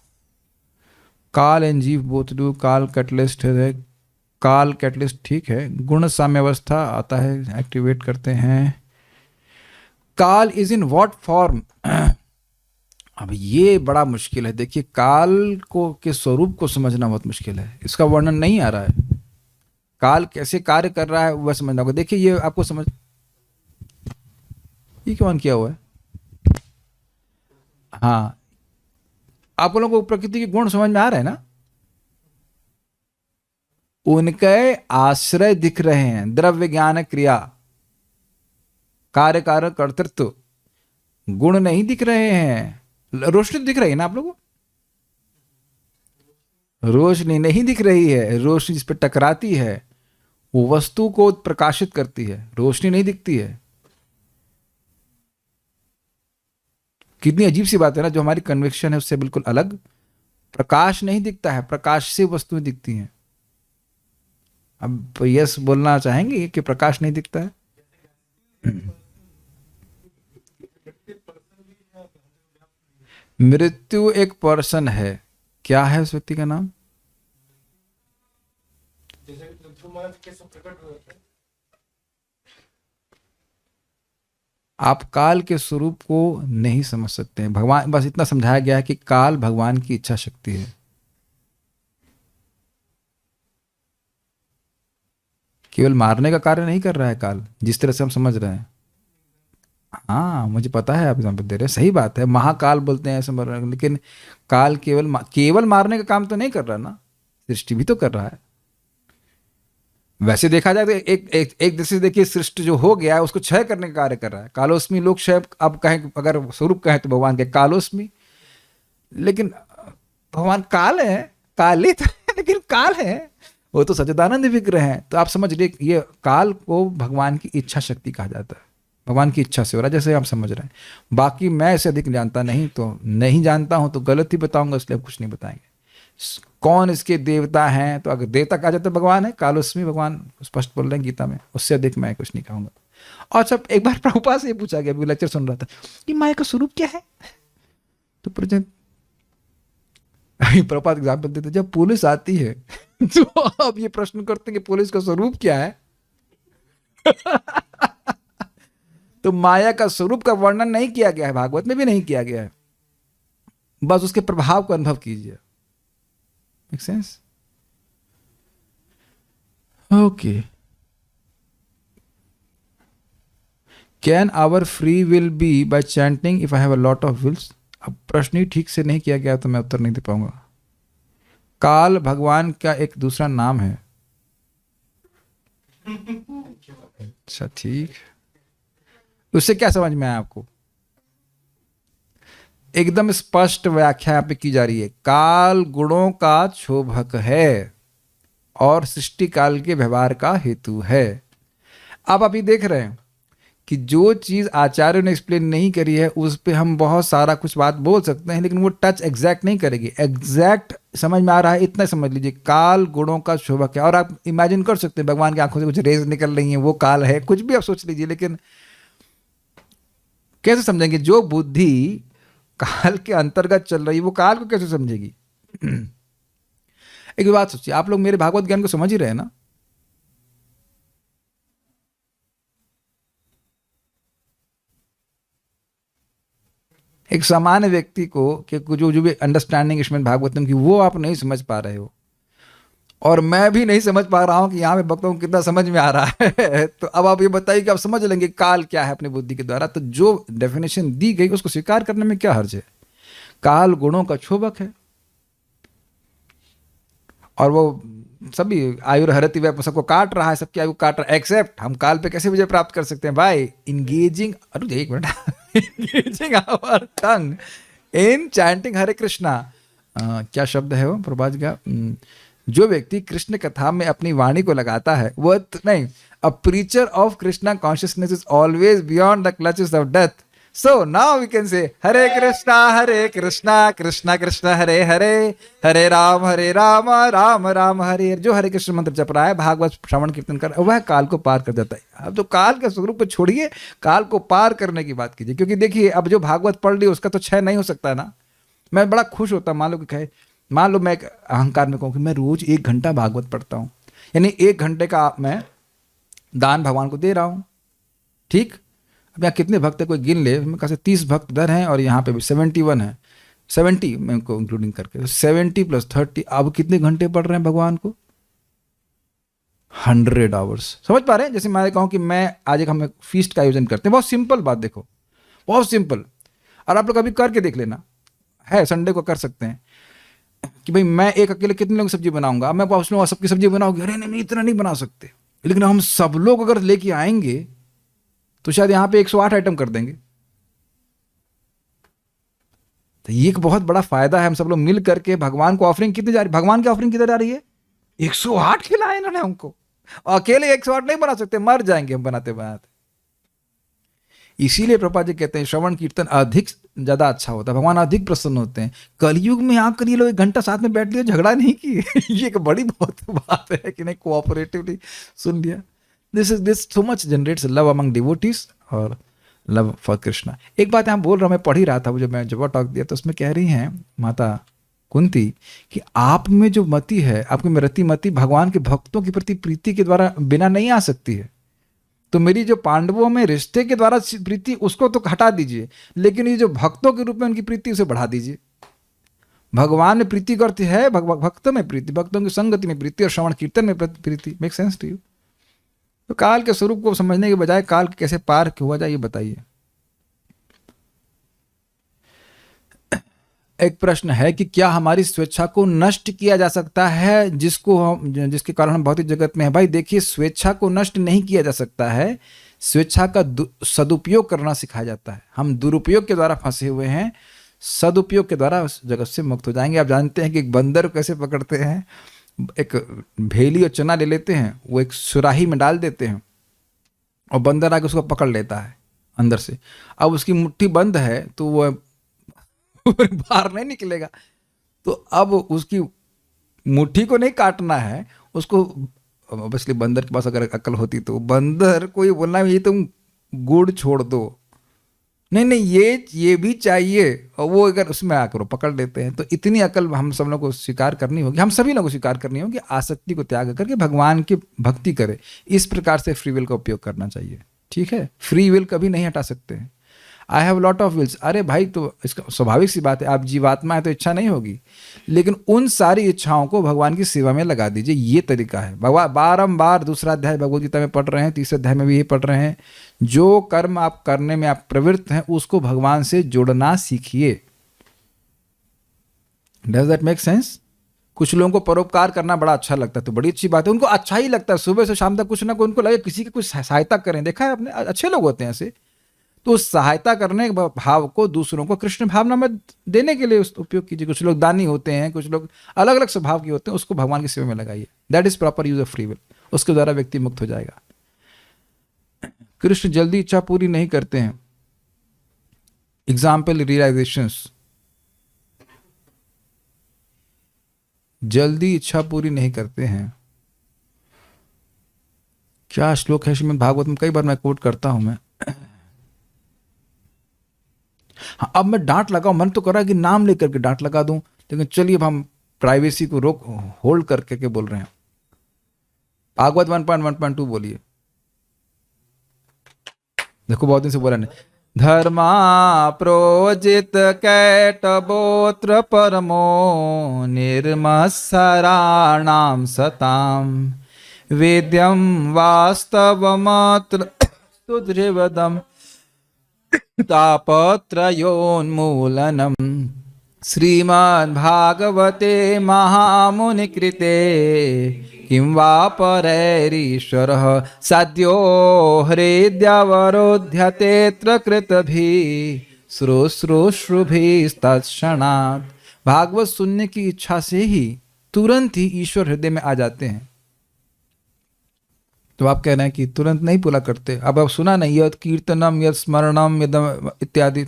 S1: काल एंड जीव बोथ डू, काल कैटलिस्ट है, काल कैटलिस्ट ठीक है। गुण साम्यावस्था आता है, एक्टिवेट करते हैं। काल इज इन व्हाट फॉर्म? अब ये बड़ा मुश्किल है। देखिए, काल को के स्वरूप को समझना बहुत मुश्किल है, इसका वर्णन नहीं आ रहा है। काल कैसे कार्य कर रहा है वह समझना होगा। देखिए, ये आपको समझ, ये क्यों ऑन किया हुआ है? हाँ, आप लोगों को प्रकृति के गुण समझ में आ रहे हैं ना? उनके आश्रय दिख रहे हैं, द्रव्य ज्ञान क्रिया, कार्य कारण कर्तृत्व, गुण नहीं दिख रहे हैं। रोशनी दिख रही है ना आप लोगों को? रोशनी नहीं दिख रही है। रोशनी जिस पर टकराती है वो वस्तु को प्रकाशित करती है, रोशनी नहीं दिखती है। कितनी अजीब सी बात है ना, जो हमारी कन्विक्शन है उससे बिल्कुल अलग। प्रकाश नहीं दिखता है, प्रकाश से वस्तुएं दिखती हैं। अब यस बोलना चाहेंगे कि प्रकाश नहीं दिखता है? मृत्यु एक पर्सन है, क्या है उस व्यक्ति का नाम? आप काल के स्वरूप को नहीं समझ सकते हैं। भगवान, बस इतना समझाया गया है कि काल भगवान की इच्छा शक्ति है। केवल मारने का कार्य नहीं कर रहा है काल, जिस तरह से हम समझ रहे हैं। हाँ, मुझे पता है आप एग्जाम्पल दे रहे हैं, सही बात है, महाकाल बोलते हैं ऐसे मर रहे हैं, लेकिन काल केवल मारने का काम तो नहीं कर रहा ना, सृष्टि भी तो कर रहा है। वैसे देखा जाए तो एक दृष्टि से देखिए, सृष्टि जो हो गया है उसको क्षय करने का कार्य कर रहा है। कालोस्मी लोग क्षय, अब कहें, अगर स्वरूप कहें तो भगवान के कालोस्मी, लेकिन भगवान काल है, कालित है, लेकिन काल है, वो तो सच्चिदानंद विग्रह है। तो आप समझ लीजिए, ये काल को भगवान की इच्छा शक्ति कहा जाता है। भगवान की इच्छा से हो रहा है, जैसे आप समझ रहे हैं। बाकी मैं इसे अधिक जानता नहीं, तो नहीं जानता हूं तो गलत ही बताऊंगा, इसलिए आप कुछ नहीं बताएंगे। कौन इसके देवता हैं? तो अगर देवता कहा जाता है भगवान है, कालोस्मी भगवान स्पष्ट बोल रहे हैं गीता में, उससे अधिक मैं कुछ नहीं कहूंगा। और सब एक बार प्रभुपाद से ये पूछा गया, अभी लेक्चर सुन रहा था, कि माया का स्वरूप क्या है? तो प्रभुपाद एग्जाम्पल देते, जब पुलिस आती है तो आप ये प्रश्न करते हैं कि पुलिस का स्वरूप क्या है? तो माया का स्वरूप का वर्णन नहीं किया गया है, भागवत में भी नहीं किया गया है, बस उसके प्रभाव को अनुभव कीजिए। Make sense? Okay. Can our free will be by chanting if I have a lot of wills? अब प्रश्न ही ठीक से नहीं किया गया तो मैं उत्तर नहीं दे पाऊंगा। काल भगवान का एक दूसरा नाम है। अच्छा, ठीक, उससे क्या समझ में आया आपको? एकदम स्पष्ट व्याख्या यहाँ पे की जा रही है। काल गुणों का क्षोभक है और सृष्टि काल के व्यवहार का हेतु है। अब आप ये देख रहे हैं कि जो चीज आचार्य ने एक्सप्लेन नहीं करी है उस पे हम बहुत सारा कुछ बात बोल सकते हैं, लेकिन वो टच एग्जैक्ट नहीं करेगी। एग्जैक्ट समझ में आ रहा है इतना समझ लीजिए, काल गुणों का क्षोभक है। और आप इमेजिन कर सकते हैं भगवान की आंखों से कुछ रेज निकल रही हैं, वो काल है, कुछ भी आप सोच लीजिए, लेकिन कैसे समझेंगे? जो बुद्धि काल के अंतर्गत चल रही है वो काल को कैसे समझेगी? एक बात सोचिए, आप लोग मेरे भागवत ज्ञान को समझ ही रहे हैं ना? एक सामान्य व्यक्ति को कि जो भी अंडरस्टैंडिंग इसमें भागवतम की वो आप नहीं समझ पा रहे हो, और मैं भी नहीं समझ पा रहा हूं कि यहाँ पे भक्तों को कितना समझ में आ रहा है। तो अब आप ये बताइए कि आप समझ लेंगे काल क्या है अपनी बुद्धि के द्वारा। तो जो डेफिनेशन दी गई उसको स्वीकार करने में क्या हर्ज है? काल गुणों का क्षोभक है, और वो सभी आयुर्हरति वै सबको काट रहा है, सबकी आयु काट रहा है, एक्सेप्ट हम काल पे कैसे विजय प्राप्त कर सकते हैं? बाय इंगेजिंग, अरे एक minute, engaging our tongue in chanting Hare Krishna. क्या शब्द है वो प्रभात का? जो व्यक्ति कृष्ण कथा में अपनी वाणी को लगाता है वह नहीं, a preacher of Krishna consciousness is always beyond the clutches of death. So now we can say Hare Krishna Krishna Krishna Hare Hare, हरे राम राम राम हरे। जो हरे कृष्ण मंत्र जप रहा है, भागवत श्रवण कीर्तन कर, वह काल को पार कर जाता है। अब तो काल के स्वरूप को छोड़िए, काल को पार करने की बात कीजिए। क्योंकि देखिए, अब जो भागवत पढ़ ली उसका तो क्षय नहीं हो सकता ना। मैं बड़ा खुश होता, मान लो मैं अहंकार में कहूँ कि मैं रोज 1 घंटा भागवत पढ़ता हूँ, यानी 1 घंटे का मैं दान भगवान को दे रहा हूँ। ठीक, अब यहाँ कितने भक्त है कोई गिन ले, मेरे से 30 भक्त इधर हैं और यहाँ पे भी 71 है। 70 मैं उनको इंक्लूडिंग करके, 70 + 30, अब कितने घंटे पढ़ रहे हैं भगवान को? 100 आवर्स। समझ पा रहे हैं? जैसे मैं कहूँ कि मैं आज एक हम फीस्ट का आयोजन करते हैं, बहुत सिंपल बात, देखो बहुत सिंपल, और आप लोग अभी करके देख लेना, है संडे को कर सकते हैं कि भाई मैं एक अकेले कितने लोगों की सब्जी बनाऊंगा। अब मैं पूछूंगा सबकी सब्जी बनाओगे, अरे नहीं इतना नहीं बना सकते, लेकिन हम सब लोग अगर लेके आएंगे तो शायद यहाँ पे 108 आइटम कर देंगे। तो ये एक बहुत बड़ा फायदा है, हम सब लोग मिल करके भगवान को ऑफरिंग कितनी जा रही, भगवान की ऑफरिंग कितनी जा रही है? 108 खिलाए इन्होंने हमको। अकेले 108 नहीं बना सकते, मर जाएंगे हम बनाते बनाते। इसीलिए प्रभुपाद जी कहते हैं श्रवण कीर्तन अधिक ज्यादा अच्छा होता है, भगवान अधिक प्रसन्न होते हैं। कलयुग में आकर ये लोग 1 घंटा साथ में बैठ लिया, झगड़ा नहीं किए ये एक बड़ी बहुत बात है कि नहीं, कोऑपरेटिवली सुन लिया। This so much generates love among devotees और लव फॉर कृष्णा। एक बात यहाँ बोल रहा हूँ, मैं पढ़ ही रहा था, जब मैं जब टॉक दिया तो उसमें कह रही हैं माता कुंती कि आप में जो मति है, आपकी में रति मति भगवान के भक्तों के प्रति प्रीति के द्वारा बिना नहीं आ सकती है। तो मेरी जो पांडवों में रिश्ते के द्वारा प्रीति, उसको तो हटा दीजिए, लेकिन ये जो भक्तों के रूप में उनकी प्रीति, उसे बढ़ा दीजिए। भगवान में प्रीति करती है, भक्तों में प्रीति, भक्तों की संगति में प्रीति और श्रवण कीर्तन में प्रीति। Make sense to you? तो काल के स्वरूप को समझने के बजाय काल कैसे पार हुआ जाए ये बताइए। एक प्रश्न है कि क्या हमारी स्वेच्छा को नष्ट किया जा सकता है, जिसके कारण हम भौतिक जगत में है? भाई देखिए, स्वेच्छा को नष्ट नहीं किया जा सकता है, स्वेच्छा का सदुपयोग करना सिखाया जाता है। हम दुरुपयोग के द्वारा फंसे हुए हैं, सदुपयोग के द्वारा उस जगत से मुक्त हो जाएंगे। आप जानते हैं कि एक बंदर को कैसे पकड़ते हैं? एक भेली और चना ले लेते हैं, वो एक सुराही में डाल देते हैं और बंदर आके उसको पकड़ लेता है अंदर से। अब उसकी मुट्ठी बंद है तो वो बाहर नहीं निकलेगा। तो अब उसकी मुट्ठी को नहीं काटना है उसको। ऑब्वियसली बंदर के पास अगर अकल होती तो बंदर को ये बोलना ये तुम गुड़ छोड़ दो, नहीं ये भी चाहिए, और वो अगर उसमें आकर पकड़ लेते हैं। तो इतनी अकल हम सब लोगों को स्वीकार करनी होगी, हम सभी लोगों को स्वीकार करनी होगी, आसक्ति को त्याग करके भगवान की भक्ति करे। इस प्रकार से फ्री विल का उपयोग करना चाहिए, ठीक है? फ्री विल कभी नहीं हटा सकते हैं। I have lot of wills, अरे भाई तो इसका स्वाभाविक सी बात है, आप जीवात्मा है तो इच्छा नहीं होगी, लेकिन उन सारी इच्छाओं को भगवान की सेवा में लगा दीजिए। ये तरीका है। भगवान बारंबार 2 अध्याय भगवद गीता में पढ़ रहे हैं, 3 अध्याय में भी ये पढ़ रहे हैं, जो कर्म आप करने में आप प्रवृत्त हैं उसको भगवान से जोड़ना सीखिए। Does that make sense? कुछ लोगों को परोपकार करना बड़ा अच्छा लगता है, तो बड़ी अच्छी बात है, उनको अच्छा ही लगता है, सुबह से शाम तक कुछ ना कुछ उनको लगे किसी की कुछ सहायता करें। देखा है आपने, अच्छे लोग होते हैं ऐसे। तो उस सहायता करने के भाव को दूसरों को कृष्ण भावना में देने के लिए उपयोग कीजिए। कुछ लोग दानी होते हैं, कुछ लोग अलग अलग स्वभाव के होते हैं, उसको भगवान की सेवा में लगाइए। That is proper use of free will. उसके द्वारा व्यक्ति मुक्त हो जाएगा। कृष्ण जल्दी इच्छा पूरी नहीं करते हैं। एग्जाम्पल रियलाइजेशंस, जल्दी इच्छा पूरी नहीं करते हैं। क्या श्लोक है श्रीमद् भागवत में? कई बार मैं कोट करता हूं मैं। हाँ, अब मैं डांट लगाऊं, मन तो कर रहा है कि नाम लेकर के डांट लगा दूं, लेकिन चलिए अब हम प्राइवेसी को होल्ड करके के बोल रहे हैं। भागवत 1.1.2 बोलिए। देखो बहुत दिन से बोला नहीं। धर्मा प्रोजित कैटबोत्र परमो निर्मत्सराणाम सताम वेद्यम वास्तवमात्र सुदृवदम तापत्रयोन्मूलनम श्रीमद्भागवते महामुनिकृते किं वा परैरीश्वरः साध्यो हृद्यावरोध्यतेऽत्र कृतभिः श्रोश्रोश्रुभिस्तत्क्षणात्। भागवत सुनने की इच्छा से ही तुरंत ही ईश्वर हृदय में आ जाते हैं। तो आप कह रहे हैं कि तुरंत नहीं पूरा करते। अब आप सुना नहीं, यद कीर्तनम यद स्मरणम यदम इत्यादि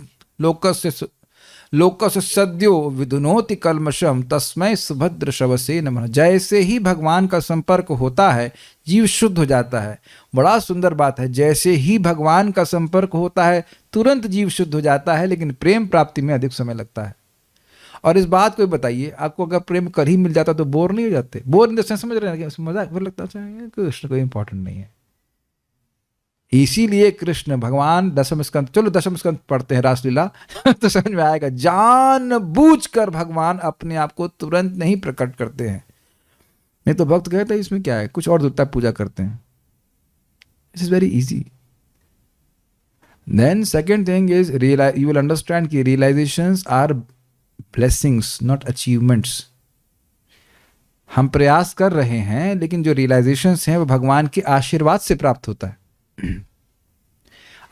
S1: लोकस्य सद्यो विधुनोति कल्मषम तस्मै सुभद्र शवसे नमः। जैसे ही भगवान का संपर्क होता है जीव शुद्ध हो जाता है। बड़ा सुंदर बात है, जैसे ही भगवान का संपर्क होता है तुरंत जीव शुद्ध हो जाता है, लेकिन प्रेम प्राप्ति में अधिक समय लगता है। और इस बात को बताइए, आपको अगर प्रेम कर ही मिल जाता तो बोर नहीं हो जाते? बोर इन द सेंस समझ रहे हैं, मजा लगता है कृष्ण कोई इंपॉर्टेंट नहीं है। इसीलिए कृष्ण भगवान दशम स्कंद, चलो दशम स्कंद पढ़ते हैं रासलीला तो समझ में आएगा, जानबूझकर भगवान अपने आप को तुरंत नहीं प्रकट करते हैं। नहीं तो भक्त कहते हैं इसमें क्या है, कुछ और देवता पूजा करते हैं। This is very easy. Then second thing is you will understand कि realisations are blessings not achievements. हम प्रयास कर रहे हैं लेकिन जो रियलाइजेशंस हैं वो भगवान के आशीर्वाद से प्राप्त होता है।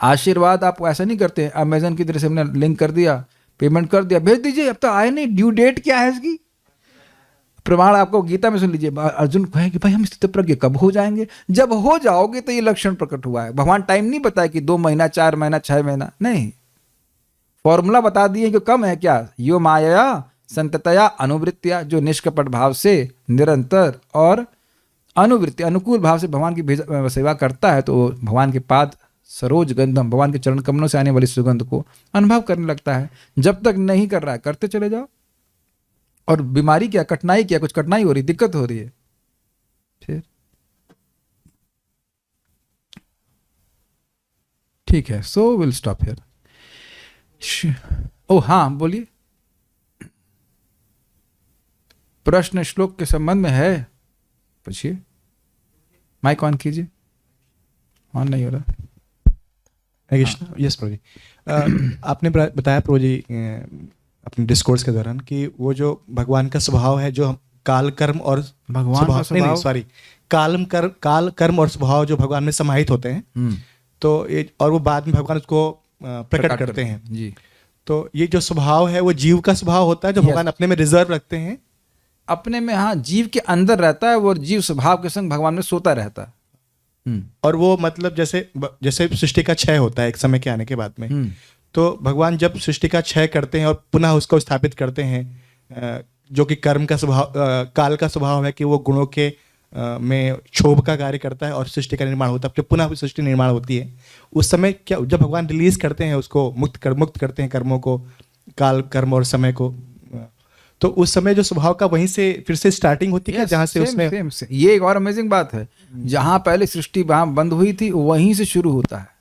S1: आशीर्वाद आप ऐसा नहीं करते अमेजन की तरह से हमने लिंक कर दिया, पेमेंट कर दिया, भेज दीजिए, अब तो आए नहीं, ड्यू डेट क्या है इसकी। प्रमाण आपको गीता में सुन लीजिए, अर्जुन कहे कि भाई हम स्थितप्रज्ञ कब हो जाएंगे, जब हो जाओगे तो ये लक्षण प्रकट हुआ है। भगवान टाइम नहीं बताया कि 2 महीना 4 महीना 6 महीना, नहीं, फॉर्मूला बता दिए कि कम है क्या, यो माया संततया अनुवृत्तिया, जो निष्कपट भाव से निरंतर और अनुवृत्ति अनुकूल भाव से भगवान की सेवा करता है तो भगवान के पाद सरोज गंधम, भगवान के चरण कमलों से आने वाली सुगंध को अनुभव करने लगता है। जब तक नहीं कर रहा है करते चले जाओ। और बीमारी क्या, कठिनाई क्या, कुछ कठिनाई हो रही, दिक्कत हो रही है, फिर ठीक है। So will stop here. ओ हाँ बोलिए, प्रश्न श्लोक के संबंध में है, पूछिए, माइक ऑन कीजिए, ऑन नहीं हो रहा।
S5: यस प्रभु जी, आपने बताया प्रभु जी अपने डिस्कोर्स के दौरान कि वो जो भगवान का स्वभाव है, जो काल कर्म और
S1: भगवान का स्वभाव,
S5: सॉरी, काल कर्म और स्वभाव जो भगवान में समाहित होते हैं, तो ये, और वो बाद में भगवान उसको प्रकट करते हैं
S1: जी।
S5: तो ये जो स्वभाव है वो जीव का स्वभाव होता है जो भगवान अपने में रिजर्व रखते हैं
S1: अपने में, हाँ, जीव के अंदर रहता है वो, जीव स्वभाव के संग भगवान में सोता रहता है।
S5: और वो मतलब जैसे सृष्टि का क्षय होता है एक समय के आने के बाद में, तो भगवान जब सृष्टि का क्षय करते हैं और पुनः उसको स्थापित करते हैं, जो कि कर्म का स्वभाव, काल का स्वभाव है कि वो गुणों के में क्षोभ का कार्य करता है और सृष्टि का निर्माण होता है। जब पुनः सृष्टि निर्माण होती है उस समय क्या, जब भगवान रिलीज करते हैं उसको, मुक्त करते हैं कर्मों को, काल कर्म और समय को, तो उस समय जो स्वभाव का वहीं से फिर से स्टार्टिंग होती है, जहां से उसने
S1: ये एक और अमेजिंग बात है, जहां पहले सृष्टि वहां बंद हुई थी वहीं से शुरू होता है।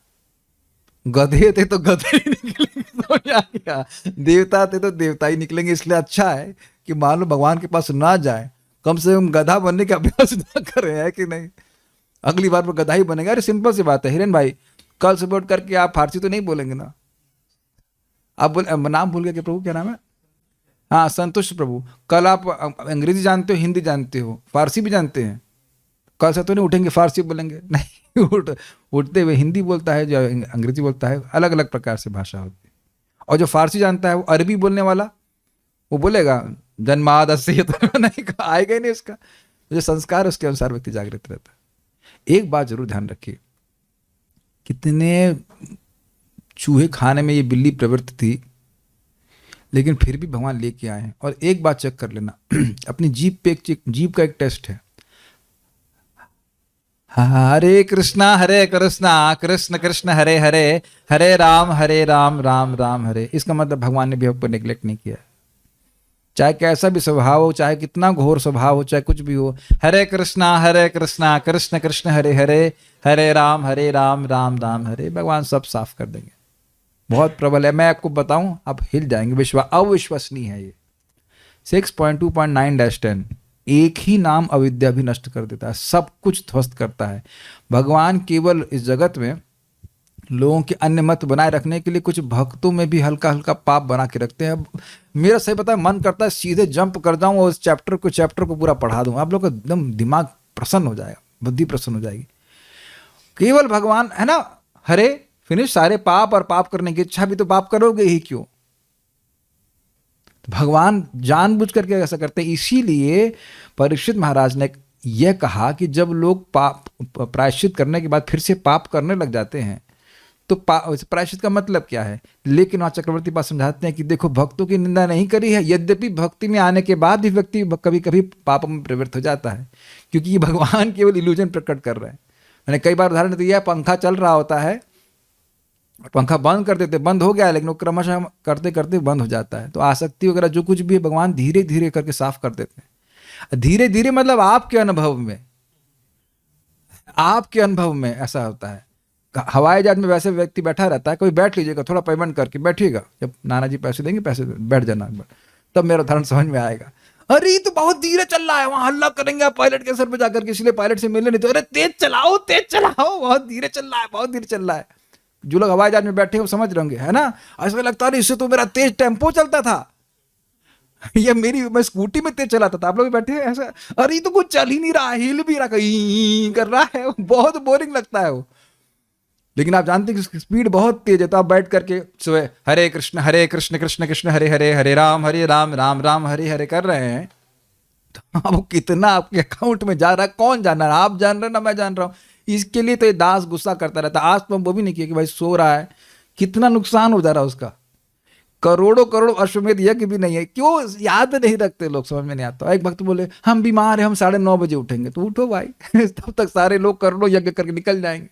S1: गधे थे तो गधे ही निकलेंगे, तो क्या, देवता थे तो देवता ही निकलेंगे। इसलिए अच्छा है कि मान लो भगवान के पास ना जाए, कम से कम गधा बनने का अभ्यास ना करें, है कि नहीं। अगली बार वो गधा ही बनेगा। अरे सिंपल सी बात है हिरेन भाई, कल सुबह उठ करके आप फारसी तो नहीं बोलेंगे ना, आप नाम भूल गए कि प्रभु क्या नाम है, हाँ संतुष्ट प्रभु। कल आप अंग्रेजी जानते हो, हिंदी जानते हो, फारसी भी जानते हैं, कल से तो नहीं उठेंगे फारसी बोलेंगे, नहीं, उठते हुए हिंदी बोलता है, जो अंग्रेजी बोलता है, अलग अलग प्रकार से भाषा होती है। और जो फारसी जानता है वो अरबी बोलने वाला वो बोलेगा जन्मादस्य, तो नहीं आएगा ही नहीं उसका। जो संस्कार उसके अनुसार व्यक्ति जागृत रहता है। एक बात जरूर ध्यान रखिए, कितने चूहे खाने में ये बिल्ली प्रवृत्ति थी, लेकिन फिर भी भगवान लेके आए हैं। और एक बात चेक कर लेना अपनी जीभ पे, जीभ का एक टेस्ट है, हरे कृष्णा कृष्ण कृष्ण हरे हरे, हरे राम राम राम हरे। इसका मतलब भगवान ने भी आपको नेग्लेक्ट नहीं किया। चाहे कैसा भी स्वभाव हो, चाहे कितना घोर स्वभाव हो, चाहे कुछ भी हो, हरे कृष्णा कृष्ण कृष्ण हरे हरे, हरे राम राम राम हरे, भगवान सब साफ कर देंगे। बहुत प्रबल है, मैं आपको बताऊं आप हिल जाएंगे। अविश्वसनीय है ये। 6.2.9-10 एक ही नाम अविद्या भी नष्ट कर देता है, सब कुछ ध्वस्त करता है। भगवान केवल इस जगत में लोगों के अन्य मत बनाए रखने के लिए कुछ भक्तों में भी हल्का हल्का पाप बना के रखते हैं। मेरा सही पता है, मन करता है सीधे जंप कर जाऊं और इस चैप्टर को पूरा पढ़ा दूं, आप लोग का एकदम दिमाग प्रसन्न हो जाएगा, बुद्धि प्रसन्न हो जाएगी। केवल भगवान है ना, हरे फिनिश, सारे पाप, और पाप करने की इच्छा भी तो पाप करोगे ही क्यों। भगवान जानबूझ करके ऐसा करते हैं। इसीलिए परीक्षित महाराज ने यह कहा कि जब लोग पाप प्रायश्चित करने के बाद फिर से पाप करने लग जाते हैं तो प्रायश्चित का मतलब क्या है। लेकिन वहाँ चक्रवर्ती पास समझाते हैं कि देखो, भक्तों की निंदा नहीं करी है, यद्यपि भक्ति में आने के बाद भी व्यक्ति कभी कभी पाप में प्रवृत्त हो जाता है, क्योंकि भगवान केवल इल्यूजन प्रकट कर रहे हैं। मैंने कई बार उदाहरण दिया, पंखा चल रहा होता है, पंखा बंद कर देते, बंद हो गया, लेकिन वो क्रमशः करते करते बंद हो जाता है। तो आसक्ति वगैरह जो कुछ भी है, भगवान धीरे धीरे करके साफ कर देते हैं। धीरे धीरे मतलब आपके अनुभव में ऐसा होता है। हवाई जहाज में वैसे व्यक्ति बैठा रहता है, कोई बैठ लीजिएगा, थोड़ा पेमेंट करके बैठिएगा, जब नाना जी पैसे देंगे पैसे बैठ जाना एक बार, तब मेरा उदाहरण समझ में आएगा। अरे ये तो बहुत धीरे चल रहा है, वहां हल्ला करेंगे आप पायलट के सर पे जाकर के, इसलिए पायलट से मिलने नहीं तो, अरे तेज चलाओ बहुत धीरे चल रहा है, बहुत धीरे चल रहा है। जो लोग हवाई जहाज में बैठे हैं वो समझ रहे होंगे, है ना। ऐसा लगता है इससे तो मेरा तेज टेम्पो चलता था या मैं स्कूटी में तेज चलाता था, आप लोग बैठे हैं ऐसा, अरे तो कुछ चल ही नहीं रहा, हिल भी रहा, कर रहा है, बहुत बोरिंग लगता है वो। लेकिन आप जानते हैं कि उसकी स्पीड बहुत तेज है, तो आप बैठ करके सुबह हरे कृष्ण कृष्ण कृष्ण हरे हरे, हरे राम राम राम हरे हरे कर रहे हैं, तो वो कितना आपके अकाउंट में जा रहा है कौन जान रहा है, आप जान रहे हैं ना मैं जान रहा हूं। इसके लिए तो ये दास गुस्सा करता रहता है। आज तो हम वो भी नहीं किया कि भाई सो रहा है, कितना नुकसान हो जा रहा है उसका, करोड़ों अश्वमेध यज्ञ भी नहीं है, क्यों याद नहीं रखते लोग, समझ में नहीं आता। एक भक्त बोले हम बीमार हैं, हम 9:30 बजे उठेंगे, तो उठो भाई तब तक सारे लोग करोड़ों यज्ञ करके निकल जाएंगे।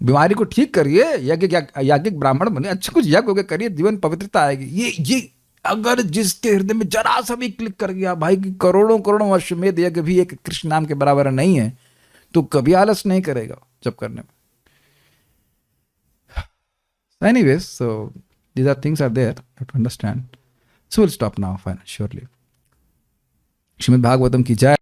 S1: बीमारी को ठीक करिए, याज्ञिक ब्राह्मण बने, अच्छा कुछ यज्ञ करिए, जीवन पवित्रता आएगी। ये अगर जिसके हृदय में जरा सा भी क्लिक कर गया भाई कि करोड़ों अश्वमेध यज्ञ भी एक कृष्ण नाम के बराबर नहीं है, तो कभी आलस नहीं करेगा जब करने में। Anyways, so these are things are there to understand. So we'll stop now, fine, surely. Shrimad Bhagavatam की जय।